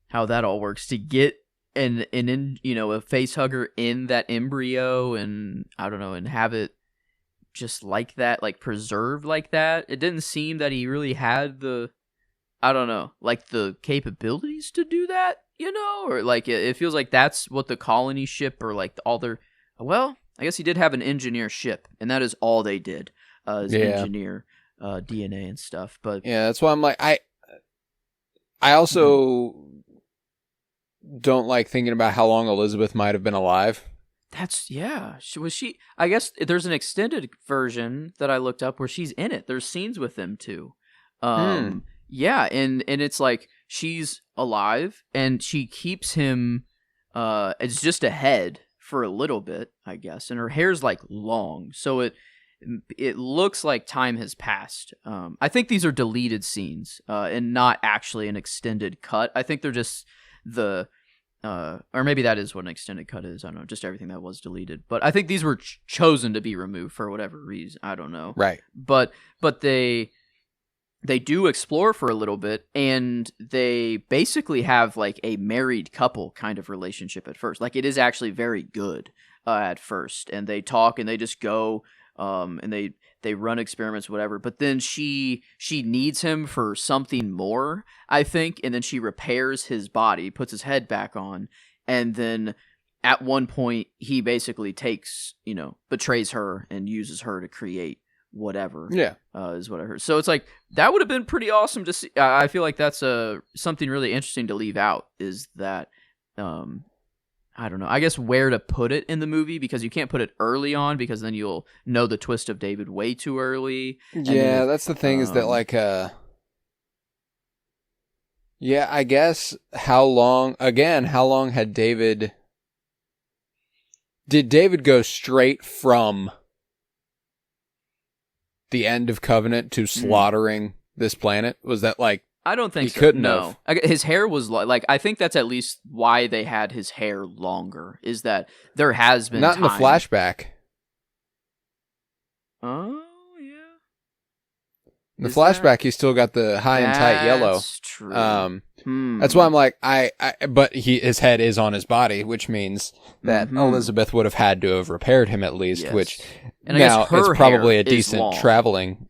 how that all works to get a face hugger in that embryo, and I don't know, and have it just like that, like preserved like that. It didn't seem that he really had I don't know, like the capabilities to do that, or like it feels like that's what the colony ship or like all their, well, I guess he did have an engineer ship, and that is all they did, is engineer DNA and stuff. But yeah, that's why I'm like, I also don't like thinking about how long Elizabeth might have been alive. She I guess there's an extended version that I looked up where she's in it. There's scenes with them too. Yeah, and it's like she's alive and she keeps him it's just a head for a little bit, I guess, and her hair's like long, so it looks like time has passed. I think these are deleted scenes and not actually an extended cut. I think they're just or maybe that is what an extended cut is. I don't know, just everything that was deleted. But I think these were chosen to be removed for whatever reason. I don't know. Right. But they do explore for a little bit, and they basically have like a married couple kind of relationship at first. Like it is actually very good at first, and they talk and they just go and they run experiments, whatever. But then she needs him for something more, I think, and then she repairs his body, puts his head back on, and then at one point he basically betrays her and uses her to create whatever. Yeah, is what I heard. So it's like that would have been pretty awesome to see. I feel like that's something really interesting to leave out, is that I don't know, I guess where to put it in the movie, because you can't put it early on because then you'll know the twist of David way too early. Yeah, that's the thing, is that like yeah, I guess how long had did David go straight from the end of Covenant to slaughtering this planet? Was that like, I don't think he couldn't have. His hair was like, I think that's at least why they had his hair longer, is that there has been not in the flashback. Oh yeah. In the flashback, he's still got the high and tight yellow. That's true. That's why I'm like, but his head is on his body, which means that Elizabeth would have had to have repaired him at least, yes. which and now it's probably a decent traveling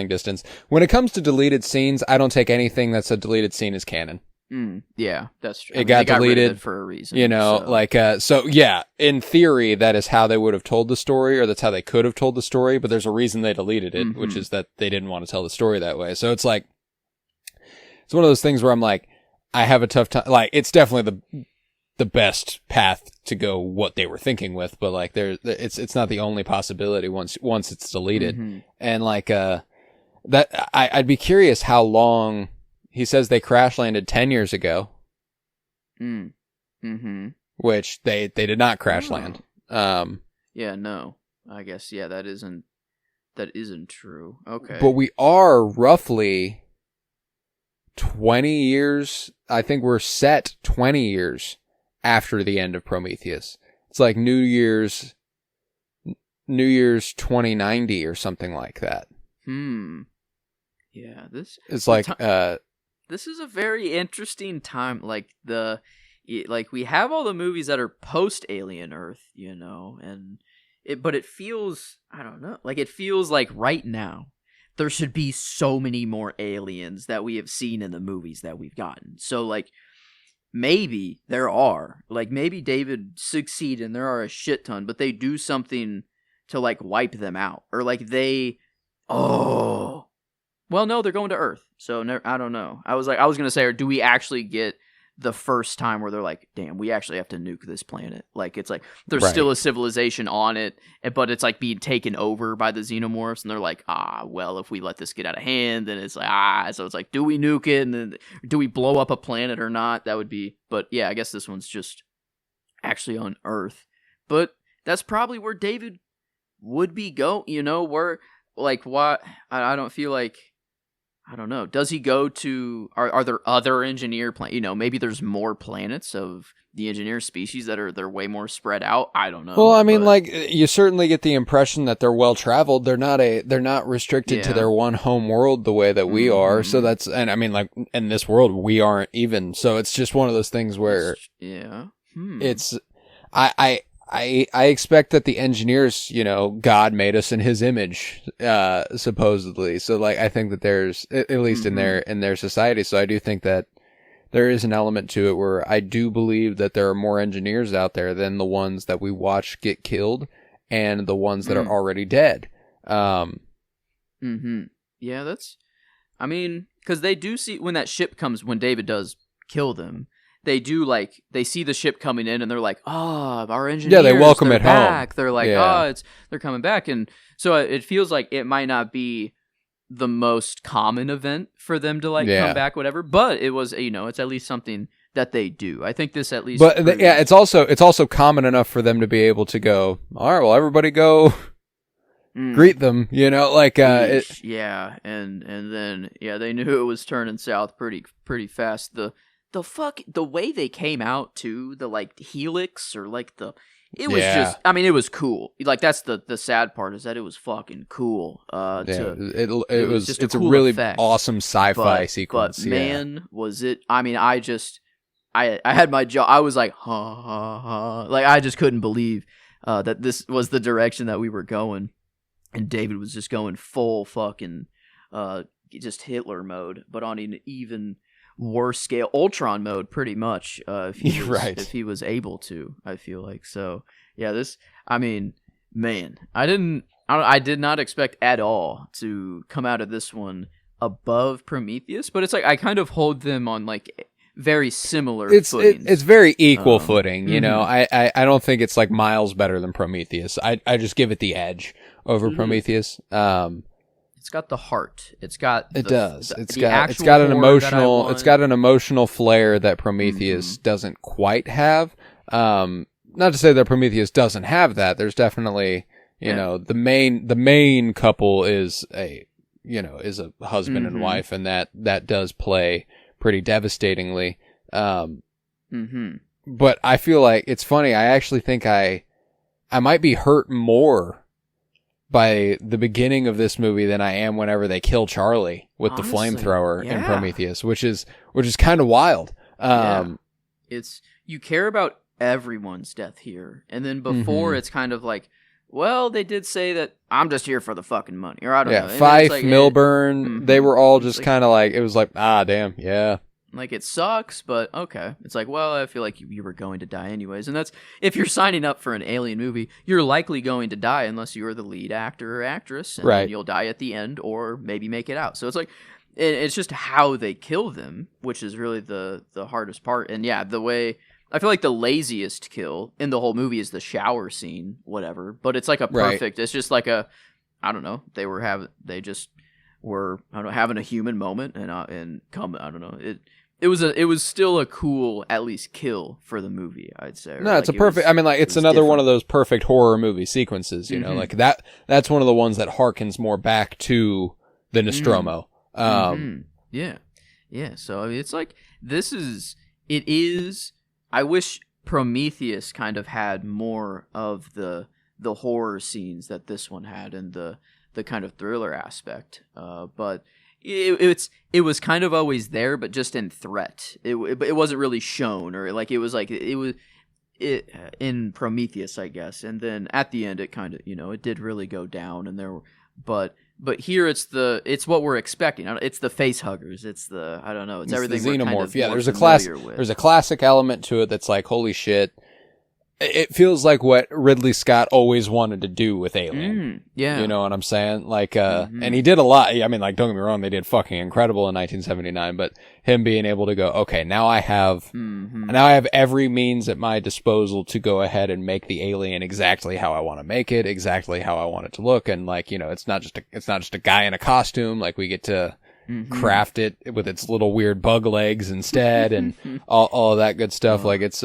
distance. When it comes to deleted scenes, I don't take anything that's a deleted scene as canon. Yeah, that's true. It got rid deleted of it for a reason. So yeah, in theory, that is how they would have told the story, or that's how they could have told the story, but there's a reason they deleted it, which is that they didn't want to tell the story that way. So it's like, it's one of those things where I'm like, I have a tough time. Like, it's definitely the best path to go what they were thinking with, but like it's not the only possibility once it's deleted. And like that I'd be curious how long. He says they crash landed 10 years ago. Which they did not crash land. Yeah, no. I guess that isn't true. Okay. But we are roughly 20 years, I think we're set 20 years after the end of Prometheus. It's like New Year's 2090 or something like that. Yeah, it's like this is a very interesting time. Like we have all the movies that are post Alien Earth, but it feels, I don't know, like it feels like right now there should be so many more aliens that we have seen in the movies that we've gotten. So like maybe there are, like maybe David succeed and there are a shit ton, but they do something to like wipe them out, or like well, no, they're going to Earth, so I don't know. I was going to say, or do we actually get the first time where they're like, damn, we actually have to nuke this planet? Like, it's like, there's still a civilization on it, but it's like being taken over by the xenomorphs, and they're like, well, if we let this get out of hand, then it's like, so it's like, do we nuke it, and then do we blow up a planet or not? That would be, but yeah, I guess this one's just actually on Earth. But that's probably where David would be where, like, what, I don't feel like, I don't know. Does he go to? Are there other engineer maybe there's more planets of the engineer species they're way more spread out. I don't know. Well, I mean, like you certainly get the impression that they're well traveled. They're not restricted to their one home world the way that we are. So and I mean, like in this world we aren't even. So it's just one of those things where it's I expect that the engineers, God made us in his image, supposedly. So like, I think that there's, at least in their society. So I do think that there is an element to it where I do believe that there are more engineers out there than the ones that we watch get killed and the ones that are already dead. Yeah, I mean, cause they do see when that ship comes, when David does kill them, they see the ship coming in and they're like, our engineers. Yeah, they welcome it back. home. They're like, they're coming back. And so it feels like it might not be the most common event for them to come back, whatever. But it was, it's at least something that they do. I think this at least. But it's also common enough for them to be able to go, all right, well, everybody go greet them, and then they knew it was turning south pretty fast. The way they came out to the helix or it was just, I mean, it was cool. Like that's the sad part is that it was fucking cool. It's a really awesome sci-fi sequence. But man, was it? I mean, I had my jaw. I was like, like I just couldn't believe that this was the direction that we were going, and David was just going full fucking just Hitler mode, but on an even worse scale, Ultron mode, pretty much. If he was able to, I feel like. So yeah, I mean, man, I did not expect at all to come out of this one above Prometheus, but it's like I kind of hold them on very similar footings. It's very equal footing, I don't think it's like miles better than Prometheus. I just give it the edge over Prometheus. It's got the heart. It's got It's got an emotional flair that Prometheus doesn't quite have. Not to say that Prometheus doesn't have that. There's definitely, the main couple is a husband and wife, and that does play pretty devastatingly. But I feel like it's funny. I actually think I might be hurt more by the beginning of this movie than I am whenever they kill Charlie with the flamethrower in Prometheus, which is kind of wild. It's, you care about everyone's death here, and then before it's kind of like, well, they did say that I'm just here for the fucking money, or I don't know. Fife, Milburn, they were all just kind of like, it was like, damn, yeah. Like, it sucks, but okay. It's like, well, I feel like you were going to die anyways. And that's, if you're signing up for an alien movie, you're likely going to die unless you are the lead actor or actress. And then you'll die at the end or maybe make it out. So it's like, it's just how they kill them, which is really the hardest part. And yeah, the way, I feel like the laziest kill in the whole movie is the shower scene, whatever. But it's like a perfect, it's just like a, I don't know, they just were, I don't know, having a human moment and come, I don't know, it was still a cool, at least, kill for the movie, I'd say. No, it's a perfect, it's another different. One of those perfect horror movie sequences, like that's one of the ones that harkens more back to the Nostromo. Yeah. So, it's like, I wish Prometheus kind of had more of the horror scenes that this one had and the kind of thriller aspect. But it was kind of always there, but just in threat. It wasn't really shown, or it was in Prometheus, I guess. And then at the end, it kind of, it did really go down, and there were, but here it's what we're expecting. It's the face huggers. It's I don't know. It's everything. The xenomorph. We're kind of there's with. There's a classic element to it that's like, holy shit. It feels like what Ridley Scott always wanted to do with Alien. You know what I'm saying? Like, and he did a lot. I mean, like, don't get me wrong, they did fucking incredible in 1979, but him being able to go, okay, now I have every means at my disposal to go ahead and make the Alien exactly how I want to make it, exactly how I want it to look. And like, it's not just a guy in a costume. Like, we get to craft it with its little weird bug legs instead, and all of that good stuff. Like, it's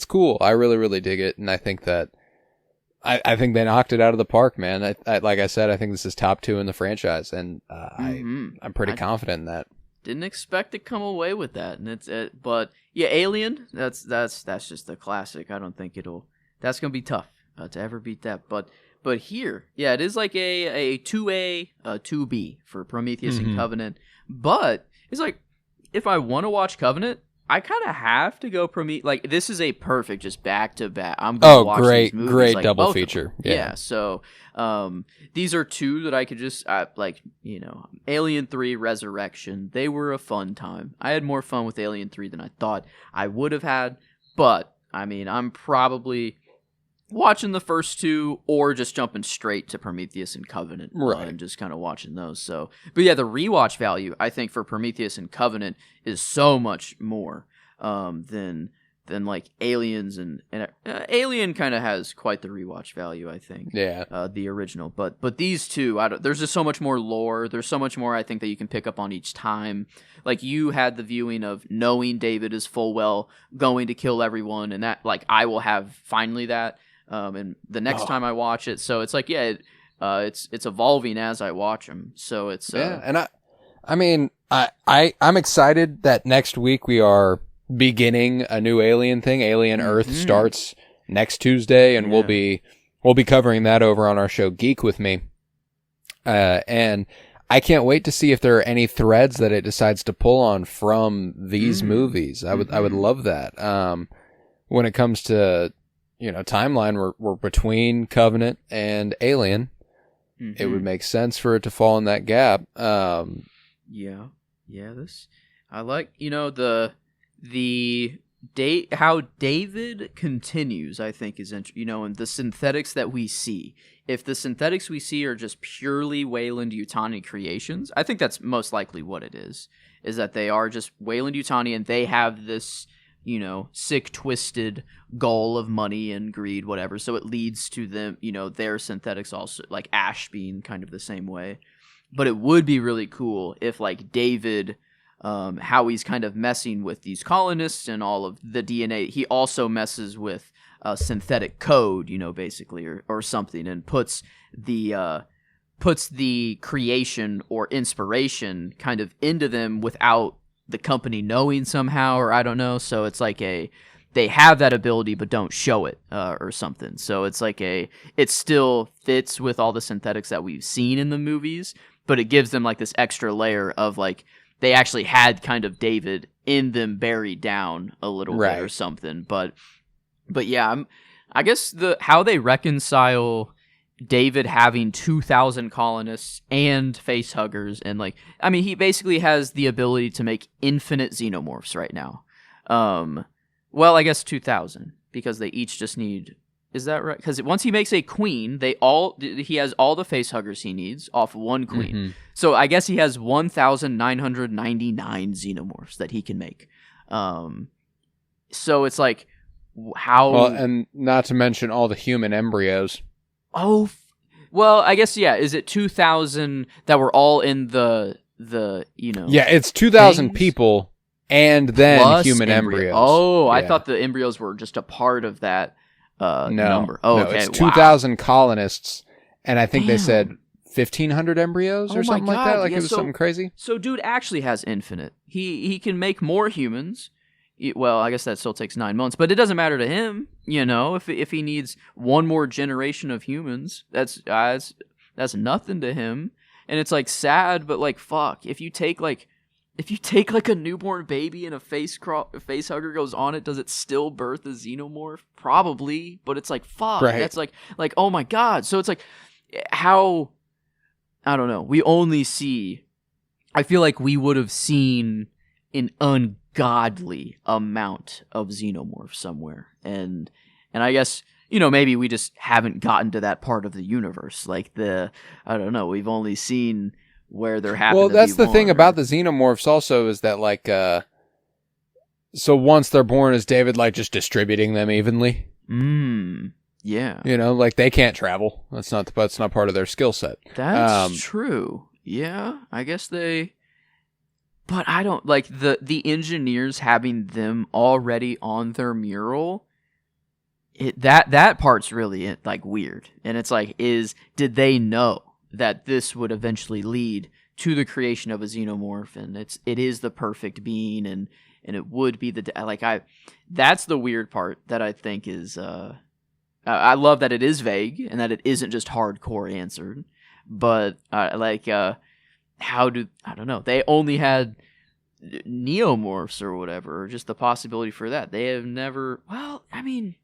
cool. I really, really dig it, and I think that I think they knocked it out of the park, man. Like I said, I think this is top 2 in the franchise, and I'm pretty confident in that. Didn't expect to come away with that, and but yeah, Alien. That's just a classic. I don't think that's gonna be tough to ever beat that. But here, yeah, it is like a 2A, 2B for Prometheus and Covenant. But it's like, if I want to watch Covenant, I kind of have to go Prometheus. Like, this is a perfect just back to back. I'm gonna watch these movies, great like, double feature. Yeah. So, these are 2 that I could just like, Alien 3 Resurrection. They were a fun time. I had more fun with Alien 3 than I thought I would have had. But I mean, I'm probably watching the first 2 or just jumping straight to Prometheus and Covenant, and just kind of watching those. So, but yeah, the rewatch value, I think, for Prometheus and Covenant is so much more than like Aliens, and Alien kind of has quite the rewatch value, I think. Yeah. The original, but these 2, there's just so much more lore. There's so much more, I think, that you can pick up on each time. Like, you had the viewing of knowing David is full well going to kill everyone, and that, like, I will have finally that. And the next time I watch it, so it's like, yeah, it's evolving as I watch them. So it's and I mean, I'm excited that next week we are beginning a new Alien thing. Alien Earth starts next Tuesday, and we'll be covering that over on our show Geek With Me. And I can't wait to see if there are any threads that it decides to pull on from these movies. I would love that. When it comes to timeline, we're between Covenant and Alien. It would make sense for it to fall in that gap. This I like. How David continues, I think, is interesting. And the synthetics that we see. If the synthetics we see are just purely Weyland-Yutani creations, I think that's most likely what it is. Is that they are just Weyland-Yutani, and they have this, sick, twisted goal of money and greed, whatever. So it leads to them, their synthetics also, like Ash being kind of the same way. But it would be really cool if, like, David, how he's kind of messing with these colonists and all of the DNA, he also messes with synthetic code, basically, or something, and puts the creation or inspiration kind of into them without the company knowing somehow, or I don't know. So it's like they have that ability but don't show it, or something. So it's like it still fits with all the synthetics that we've seen in the movies, but it gives them like this extra layer of like they actually had kind of David in them buried down a little bit or something. But yeah, I guess how they reconcile David having 2,000 colonists and facehuggers, and like, I mean, he basically has the ability to make infinite xenomorphs right now. Well, I guess 2,000, because they each just need, is that right? Because once he makes a queen, he has all the facehuggers he needs off one queen. So I guess he has 1,999 xenomorphs that he can make. So it's like, how? Well, and not to mention all the human embryos. Oh, well, I guess, yeah. Is it 2,000 that were all in the Yeah, it's 2,000 people and then plus human embryos. Oh, yeah. I thought the embryos were just a part of that number. Oh, okay. It's 2,000 colonists, and I think they said 1,500 embryos or something like that. Like, it was something crazy. So dude actually has infinite. He can make more humans. Well, I guess that still takes 9 months, but it doesn't matter to him, if he needs one more generation of humans, that's nothing to him. And it's like sad, but like, fuck, if you take like a newborn baby and a face hugger goes on it, does it still birth a xenomorph? Probably, but it's like, fuck, that's like, oh my God. So it's like, how, I don't know. We only see, I feel like we would have seen an ungodly amount of xenomorphs somewhere, and I guess maybe we just haven't gotten to that part of the universe. Like I don't know, we've only seen where they're happening. Well, that's the thing about the xenomorphs also, is that like so once they're born, is David like just distributing them evenly? Yeah. Like they can't travel. That's not part of their skill set. That's true. Yeah, I guess they. But I don't like the engineers having them already on their mural. that part's really like weird, and it's like, did they know that this would eventually lead to the creation of a xenomorph, and it is the perfect being, and it would be that's the weird part that I think is I love that it is vague and that it isn't just hardcore answered, but how do I don't know, they only had neomorphs or whatever, or just the possibility for that. They have never, well, I mean,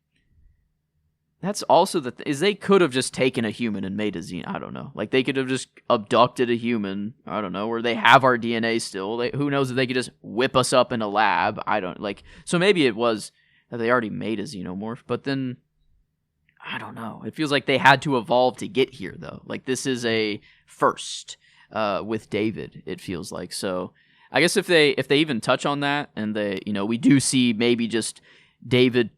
that's also is they could have just taken a human and made a xeno. I don't know. Like, they could have just abducted a human. I don't know. Or they have our DNA still. Who knows if they could just whip us up in a lab. I don't like. So maybe it was that they already made a xenomorph. But then I don't know. It feels like they had to evolve to get here, though. Like, this is a first with David. It feels like. So I guess if they even touch on that, and we do see maybe just David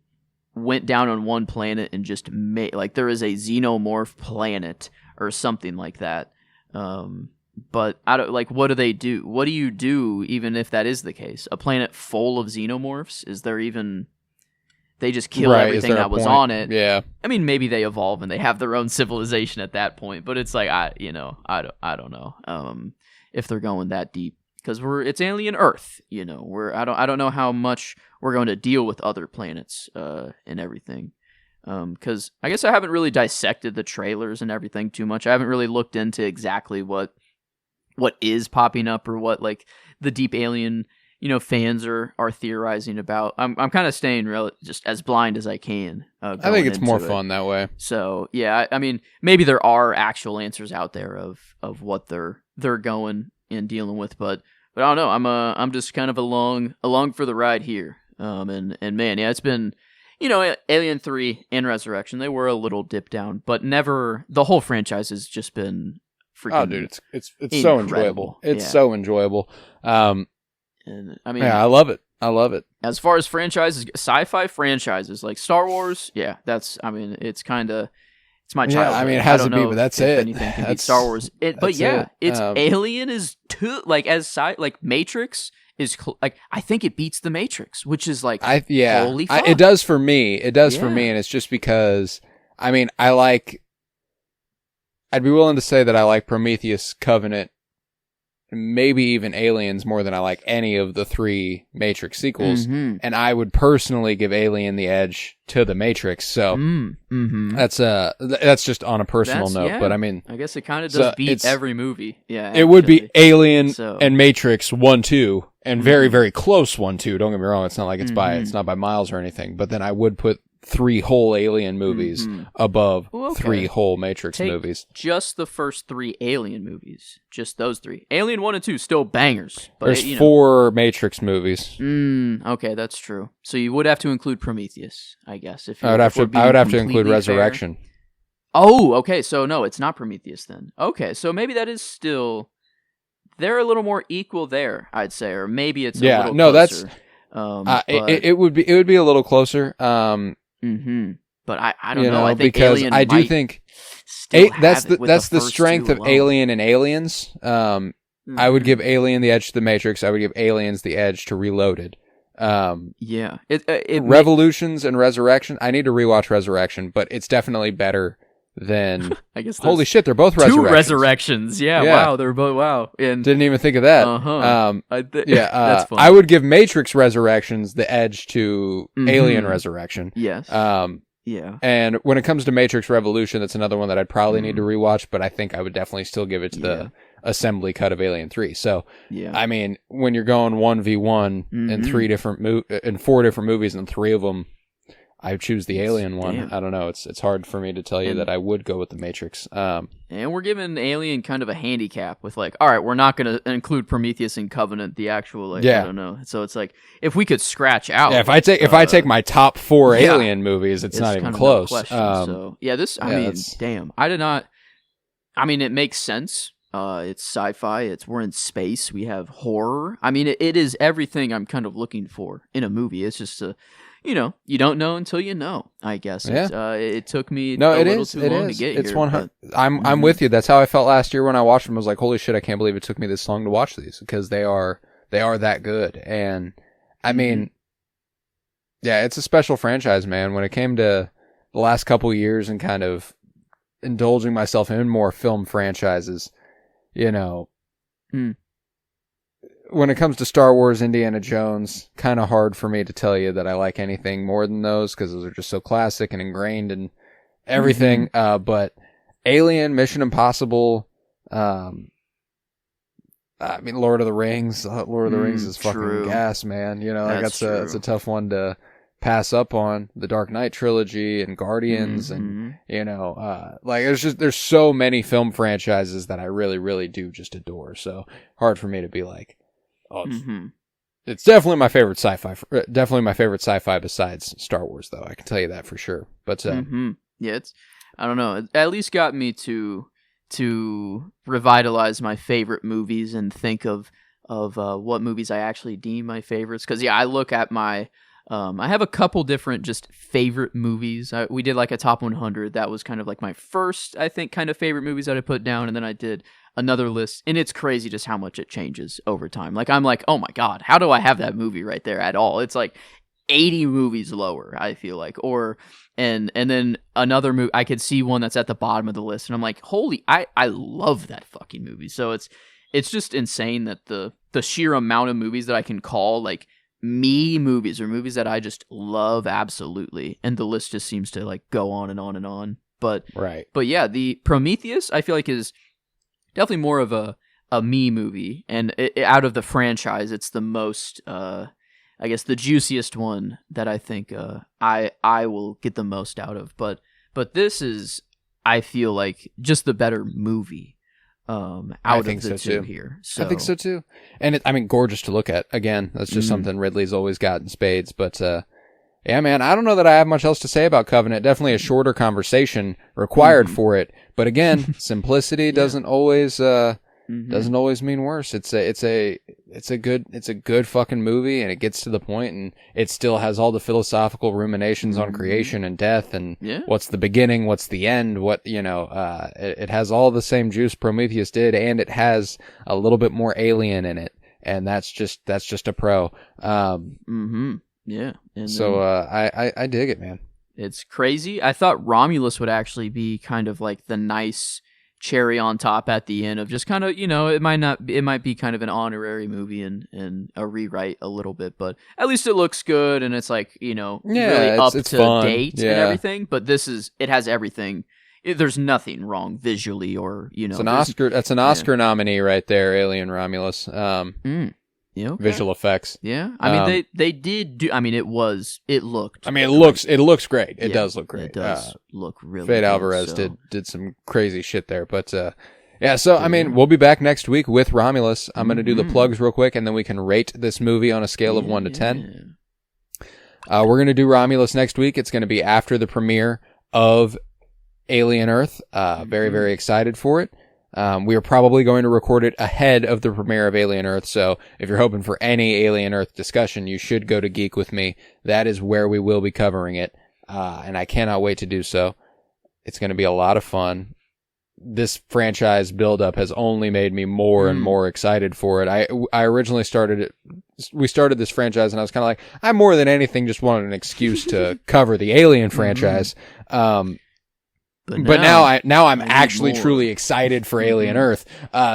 went down on one planet and just made, like, there is a xenomorph planet or something like that. But I don't, like, what do they do? What do you do even if that is the case? A planet full of xenomorphs? Is there even, they just kill everything that was on it? Yeah. I mean, maybe they evolve and they have their own civilization at that point, but it's like, I don't know. If they're going that deep. Because it's alien Earth, I don't know how much we're going to deal with other planets and everything. Because I guess I haven't really dissected the trailers and everything too much. I haven't really looked into exactly what is popping up, or what, like, the deep alien fans are theorizing about. I'm kind of staying just as blind as I can. I think it's more fun that way. So yeah, I mean, maybe there are actual answers out there of what they're going and dealing with, but I don't know. I'm just kind of along for the ride here. And man, yeah, it's been, Alien 3 and Resurrection, they were a little dipped down, but never, the whole franchise has just been freaking, oh dude, it's so enjoyable. It's so enjoyable. And I mean, yeah, I love it. As far as franchises, sci-fi franchises like Star Wars, yeah, it's kind of, it's my childhood. Yeah, I mean, it has to be, but that's it. Anything can beat Star Wars. But yeah, it's Alien is too, like, like Matrix is like, I think it beats the Matrix, which is like, holy fuck. It does for me. It does for me, and it's just because, I mean, I'd be willing to say that I like Prometheus, Covenant, maybe even Aliens more than I like any of the 3 Matrix sequels, and I would personally give Alien the edge to the Matrix. So that's just on a personal note. But I mean, I guess it kind of does beat every movie. Yeah, it would be Alien and Matrix 1, 2, and very, very close 1, 2. Don't get me wrong; it's not like it's not by miles or anything. But then I would put 3 whole Alien movies above 3 whole Matrix movies. Just the first 3 Alien movies. Just those 3. Alien 1 and 2 still bangers. But there's 4 Matrix movies. Okay, that's true. So you would have to include Prometheus, I guess. I would have to include Resurrection. Fair. Oh, okay. So no, it's not Prometheus then. Okay, so maybe that is still, they're a little more equal there, I'd say, or maybe it's a little closer. It would be a little closer. But I don't know. I think because Alien I do think that's the strength of alone. Alien and Aliens. I would give Alien the edge to the Matrix. I would give Aliens the edge to Reloaded. Revolutions and Resurrection. I need to rewatch Resurrection, but it's definitely better than. I guess. Holy shit, they're both Resurrections. 2 Resurrections. Yeah. Wow. They're both. Wow. And didn't even think of that. That's fun. I would give Matrix Resurrections the edge to Alien Resurrection. Yes. Yeah. And when it comes to Matrix Revolution, that's another one that I'd probably need to rewatch, but I think I would definitely still give it to the assembly cut of Alien 3. So, I mean, when you're going 1v1 in 4 different movies and 3 of them, I choose the Alien one. Damn. I don't know. It's hard for me to tell you that I would go with the Matrix. And we're giving Alien kind of a handicap with, like, all right, we're not going to include Prometheus and Covenant, the actual, like, I don't know. So it's like, if we could scratch out. Yeah, if I take my top 4 Alien movies, it's not even close. So damn. I did not. I mean, it makes sense. It's sci-fi. We're in space. We have horror. I mean, it is everything I'm kind of looking for in a movie. It's just you don't know until you know, I guess. Yeah. It took me a little too long to get here. It's 100. I'm with you. That's how I felt last year when I watched them. I was like, holy shit, I can't believe it took me this long to watch these, because they are that good. And I mean, yeah, it's a special franchise, man. When it came to the last couple years and kind of indulging myself in more film franchises, you know, when it comes to Star Wars, Indiana Jones, kind of hard for me to tell you that I like anything more than those because those are just so classic and ingrained in everything. But Alien, Mission Impossible, I mean, Lord of the Rings. Lord of the Rings is fucking gas, man. You know, that's a tough one to pass up on. The Dark Knight trilogy and Guardians, and you know, like there's so many film franchises that I really, really do just adore. So hard for me to be like, oh, it's definitely my favorite sci-fi. Definitely my favorite sci-fi besides Star Wars, though. I can tell you that for sure. But yeah, it's I don't know. It at least got me to revitalize my favorite movies and think of what movies I actually deem my favorites. Because I look at my I have a couple different just favorite movies. We did like a top 100. That was kind of like my first, I think, kind of favorite movies that I put down, and then I did another list, and it's crazy just how much it changes over time. Like I'm like, oh my god, how do I have that movie right there at all? It's like 80 movies lower, I feel like, or and then another movie I could see one that's at the bottom of the list, and I'm like, holy, I love that fucking movie. So it's just insane that the sheer amount of movies that I can call like me movies or movies that I just love absolutely, and the list just seems to like go on and on and on. But yeah, the Prometheus I feel like is definitely more of a me movie, and out of the franchise, it's the most I guess the juiciest one that I think I will get the most out of. But this is, I feel like, just the better movie out of the two here. So. I think so too. And I mean, gorgeous to look at. Again, that's just something Ridley's always got in spades. But yeah, man, I don't know that I have much else to say about Covenant. Definitely a shorter conversation required for it. But again, simplicity doesn't always mean worse. It's a good fucking movie, and it gets to the point, and it still has all the philosophical ruminations on creation and death, and what's the beginning, what's the end, it has all the same juice Prometheus did, and it has a little bit more alien in it, and that's just a pro. Yeah. And so I dig it, man. It's crazy. I thought Romulus would actually be kind of like the nice cherry on top at the end of just kind of, it might be kind of an honorary movie and a rewrite a little bit, but at least it looks good, and it's like, really up it's to fun. date and everything. But it has everything. There's nothing wrong visually or, it's an Oscar. That's an Oscar nominee right there. Alien Romulus. Visual effects. Yeah. I mean, they did do, I mean, it looked. I mean, it looks great. It does look great. It does look really Fede good, Alvarez so. did some crazy shit there. But, I mean, we'll be back next week with Romulus. I'm going to do the plugs real quick, and then we can rate this movie on a scale of 1 to 10. We're going to do Romulus next week. It's going to be after the premiere of Alien Earth. Very, very excited for it. We are probably going to record it ahead of the premiere of Alien Earth, so if you're hoping for any Alien Earth discussion, you should go to Geek With Me. That is where we will be covering it, and I cannot wait to do so. It's going to be a lot of fun. This franchise buildup has only made me more and more excited for it. I originally we started this franchise, and I was kind of like, I more than anything just wanted an excuse to cover the Alien franchise. But now I'm actually truly excited for Alien Earth.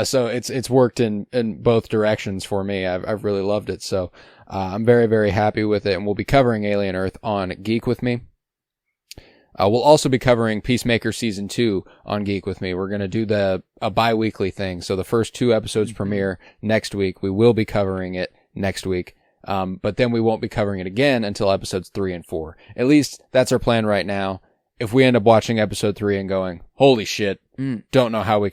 So it's worked in both directions for me. I've really loved it. So, I'm very, very happy with it. And we'll be covering Alien Earth on Geek With Me. We'll also be covering Peacemaker Season 2 on Geek With Me. We're going to do a bi-weekly thing. So the first 2 episodes premiere next week. We will be covering it next week. But then we won't be covering it again until episodes 3 and 4. At least that's our plan right now. If we end up watching episode 3 and going, holy shit, I don't know how we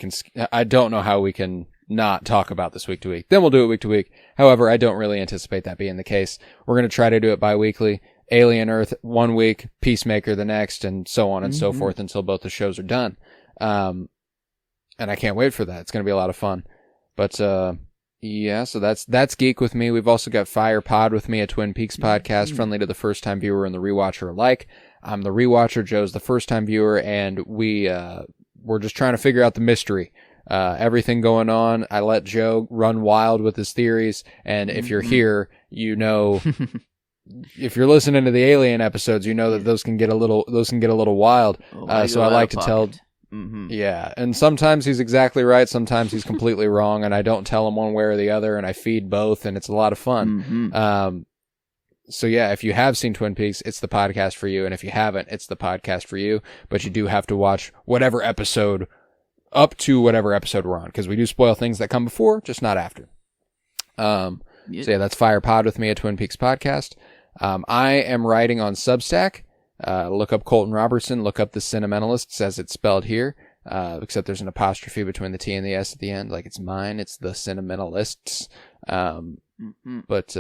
can not talk about this week to week, then we'll do it week to week. However, I don't really anticipate that being the case. We're going to try to do it bi-weekly. Alien Earth 1 week, Peacemaker the next, and so on and so forth until both the shows are done. And I can't wait for that. It's going to be a lot of fun. But, so that's Geek With Me. We've also got Fire Pod With Me, a Twin Peaks podcast, friendly to the first-time viewer and the rewatcher alike. I'm the rewatcher, Joe's the first-time viewer, and we're just trying to figure out the mystery. Everything going on. I let Joe run wild with his theories, and if you're here, if you're listening to the Alien episodes, you know that those can get a little wild. So I like to tell. Mm-hmm. Yeah, and sometimes he's exactly right, sometimes he's completely wrong, and I don't tell him one way or the other, and I feed both, and it's a lot of fun. Mm-hmm. So yeah, if you have seen Twin Peaks, it's the podcast for you, and if you haven't, it's the podcast for you. But you do have to watch whatever episode up to whatever episode we're on, because we do spoil things that come before, just not after. So yeah, that's Fire Pod with me at Twin Peaks Podcast. I am writing on Substack. Look up Colton Robertson, look up The Sentimentalists as it's spelled here, except there's an apostrophe between the T and the S at the end, like it's mine, it's The Sentimentalists. But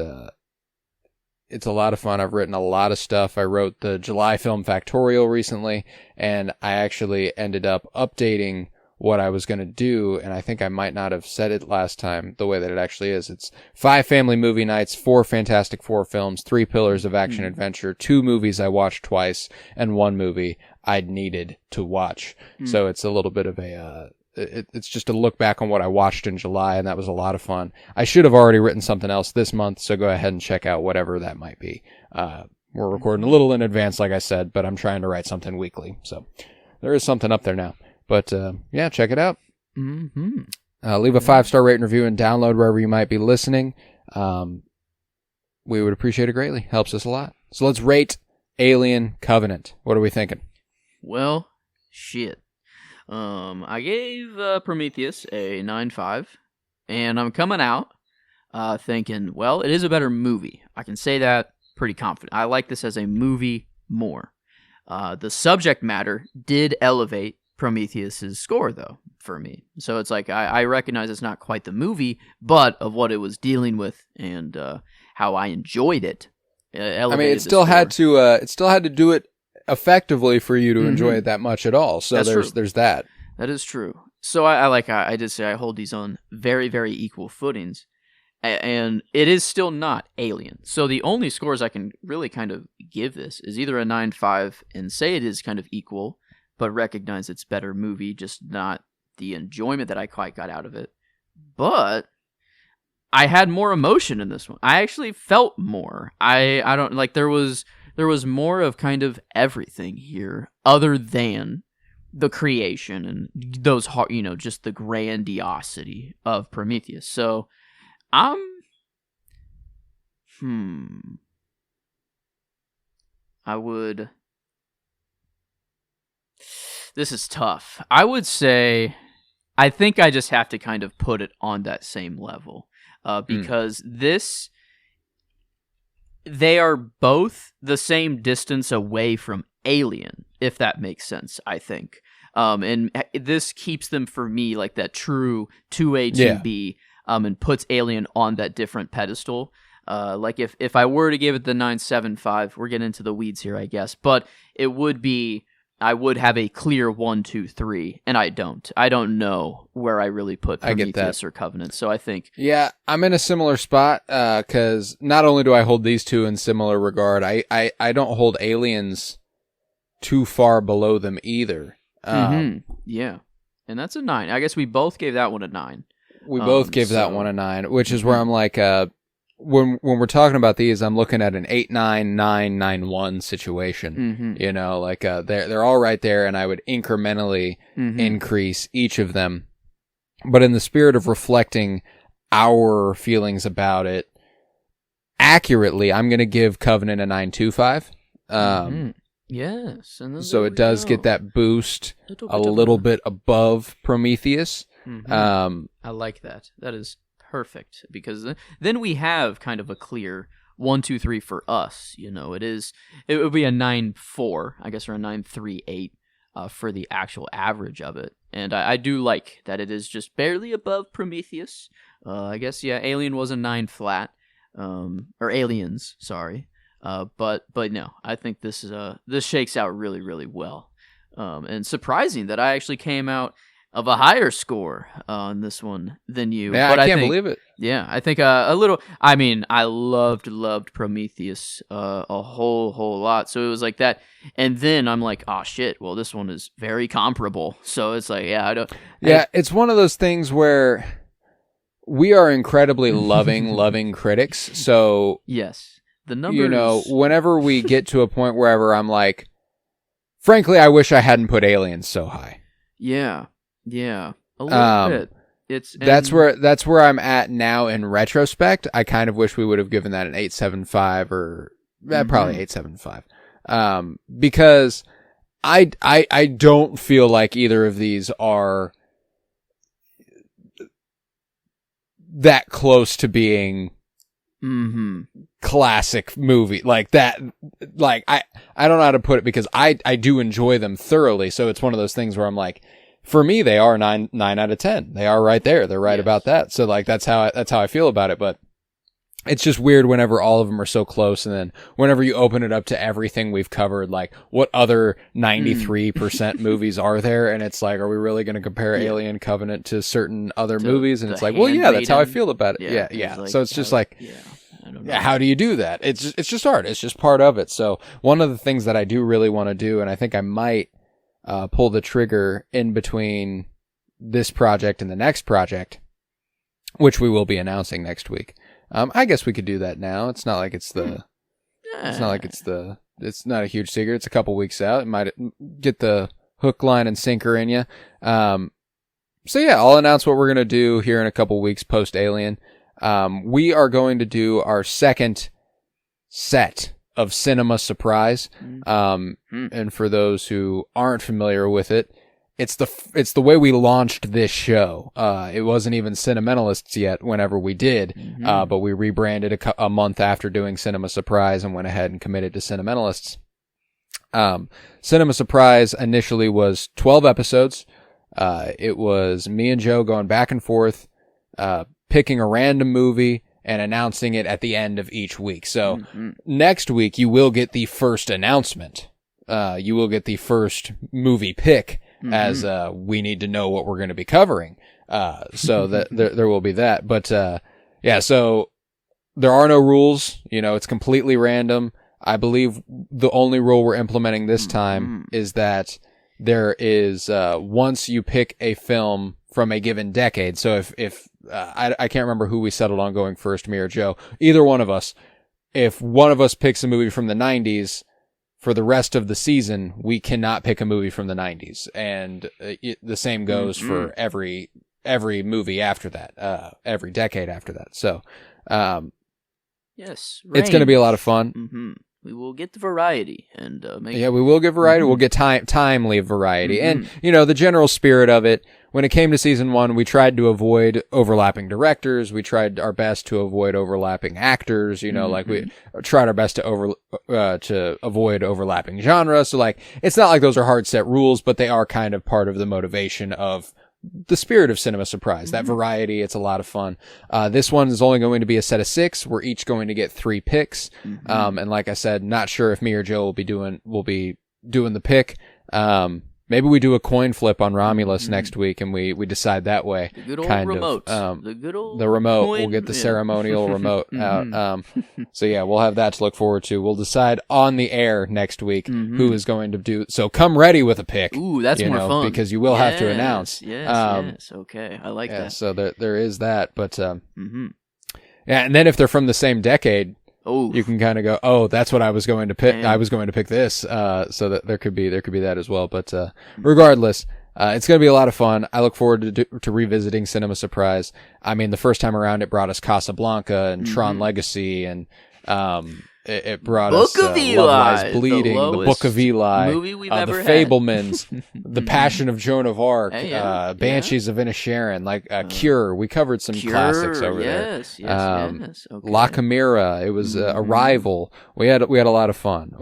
it's a lot of fun. I've written a lot of stuff. I wrote the July Film Factorial recently, and I actually ended up updating what I was going to do, and I think I might not have said it last time the way that it actually is. It's 5 family movie nights, 4 Fantastic Four films, 3 pillars of action adventure, 2 movies I watched twice, and 1 movie I'd needed to watch. So it's a little bit of a... It's just a look back on what I watched in July, and that was a lot of fun. I should have already written something else this month, so go ahead and check out whatever that might be. We're recording a little in advance, like I said, but I'm trying to write something weekly. So there is something up there now. But yeah, check it out. Mm-hmm. Leave a 5-star rate and review and download wherever you might be listening. We would appreciate it greatly. Helps us a lot. So let's rate Alien Covenant. What are we thinking? Well, shit. I gave Prometheus a 9.5, and I'm coming out thinking, well, it is a better movie. I can say that pretty confident. I like this as a movie more. The subject matter did elevate Prometheus's score, though, for me. So it's like I recognize it's not quite the movie, but of what it was dealing with and how I enjoyed it. I mean, it still had to do it effectively for you to enjoy it that much at all. So there's that. That is true. So I did say I hold these on very, very equal footings, and it is still not Alien. So the only scores I can really kind of give this is either a 9.5 and say it is kind of equal, but recognize it's better movie, just not the enjoyment that I quite got out of it. But I had more emotion in this one. I actually felt more. I don't like there was more of kind of everything here other than the creation and those just the grandiosity of Prometheus. So I would. This is tough. I would say, I think I just have to kind of put it on that same level because they are both the same distance away from Alien, if that makes sense, I think. And this keeps them for me like that true 2A, 2B, and puts Alien on that different pedestal. Like if I were to give it the 9.75, we're getting into the weeds here, I guess, but it would be, I would have a clear 1, 2, 3, and I don't. I don't know where I really put Prometheus or Covenant, so I think... Yeah, I'm in a similar spot, because not only do I hold these two in similar regard, I don't hold Aliens too far below them either. Yeah, and that's a 9. I guess we both gave that one a 9. We both gave that one a 9, which is where I'm like... When we're talking about these, I'm looking at an 8, 9, 9, 9, 1 situation. You know, like they're all right there, and I would incrementally increase each of them. But in the spirit of reflecting our feelings about it accurately, I'm going to give Covenant a 9.25. Yes, and so it does get that boost a little bit above Prometheus. I like that. That is perfect, because then we have kind of a clear 1, 2, 3 for us. You know, it would be a 9.4, I guess, or a 9.38 for the actual average of it. And I do like that it is just barely above Prometheus. I guess, yeah, Alien was a 9 flat, or Aliens, sorry. But no, I think this shakes out really, really well. And surprising that I actually came out of a higher score on this one than you. Yeah, but I can't believe it. Yeah, I think a little. I mean, I loved Prometheus a whole lot. So it was like that, and then I'm like, oh shit. Well, this one is very comparable. So it's like, yeah, I don't. Yeah, it's one of those things where we are incredibly loving critics. So yes. The numbers. You know, whenever we get to a point wherever I'm like, frankly, I wish I hadn't put Aliens so high. Yeah, a little bit. That's where I'm at now in retrospect. I kind of wish we would have given that an 8.75 or probably 8.75. Because I don't feel like either of these are that close to being classic movie like that. Like I don't know how to put it, because I do enjoy them thoroughly. So it's one of those things where I'm like, for me, they are 9 out of 10. They are right there. They're right about that. So like that's how I feel about it. But it's just weird whenever all of them are so close, and then whenever you open it up to everything we've covered, like what other 93% movies are there? And it's like, are we really going to compare Alien Covenant to certain other movies? And it's like, well, yeah, that's how I feel about it. Yeah. Like, so it's just like, I don't know. How do you do that? It's just hard. It's just part of it. So one of the things that I do really want to do, and I think I might pull the trigger in between this project and the next project, which we will be announcing next week. I guess we could do that now. It's not like it's not a huge secret. It's a couple weeks out. It might get the hook, line, and sinker in you. So yeah, I'll announce what we're going to do here in a couple weeks post Alien. We are going to do our second set of Cinema Surprise. And for those who aren't familiar with it, it's the way we launched this show. It wasn't even Cinementalists yet whenever we did, but we rebranded a month after doing Cinema Surprise and went ahead and committed to Cinementalists. Cinema Surprise initially was 12 episodes. It was me and Joe going back and forth, picking a random movie and announcing it at the end of each week. So next week you will get the first announcement. You will get the first movie pick, as we need to know what we're going to be covering. So that there will be that. But yeah, so there are no rules. You know, it's completely random. I believe the only rule we're implementing this time is that there is once you pick a film from a given decade. So if I can't remember who we settled on going first, me or Joe, either one of us, if one of us picks a movie from the 90s, for the rest of the season, we cannot pick a movie from the 90s. And the same goes for every movie after that, every decade after that. So, yes, it's going to be a lot of fun. We will get the variety and we will get variety. We'll get timely variety. And, you know, the general spirit of it, when it came to season 1, we tried to avoid overlapping directors. We tried our best to avoid overlapping actors. You know, like we tried our best to avoid overlapping genres. So like, it's not like those are hard set rules, but they are kind of part of the motivation of the spirit of Cinema Surprise, that variety. It's a lot of fun. This one is only going to be a set of 6. We're each going to get 3 picks. And like I said, not sure if me or Joe will be doing the pick. Maybe we do a coin flip on Romulus next week, and we decide that way. The good old remote. The remote. We'll get the ceremonial remote out. So yeah, we'll have that to look forward to. We'll decide on the air next week who is going to do. So come ready with a pick. Ooh, that's more fun, because you will have to announce. Yes. Okay, I like that. So there is that, but yeah, and then if they're from the same decade, you can kind of go, oh, that's what I was going to pick. I was going to pick this. So that there could be that as well. But regardless, it's going to be a lot of fun. I look forward to revisiting Cinema Surprise. I mean, the first time around, it brought us Casablanca and Tron Legacy, and it brought us Love Lies Bleeding, the Book of Eli, movie we've the ever Fablemans, the Passion of Joan of Arc, Banshees of Inisherin, like Cure. We covered some classics over there. Yes. Okay. La Chimera. It was Arrival. We had a lot of fun.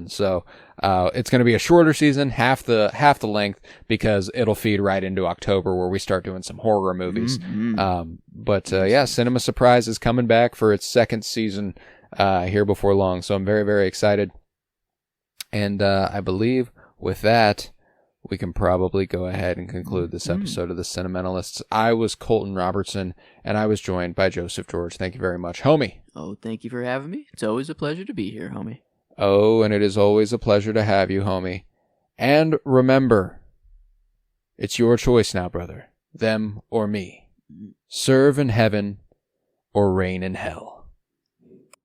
So it's going to be a shorter season, half the length, because it'll feed right into October, where we start doing some horror movies. But Cinema Surprise is coming back for its second season here before long. So I'm very, very excited. And I believe with that, we can probably go ahead and conclude this episode of The Cinementalists. I was Colton Robertson, and I was joined by Joseph George. Thank you very much, homie. Oh, thank you for having me. It's always a pleasure to be here, homie. Oh, and it is always a pleasure to have you, homie. And remember, it's your choice now, brother. Them or me. Serve in heaven or reign in hell.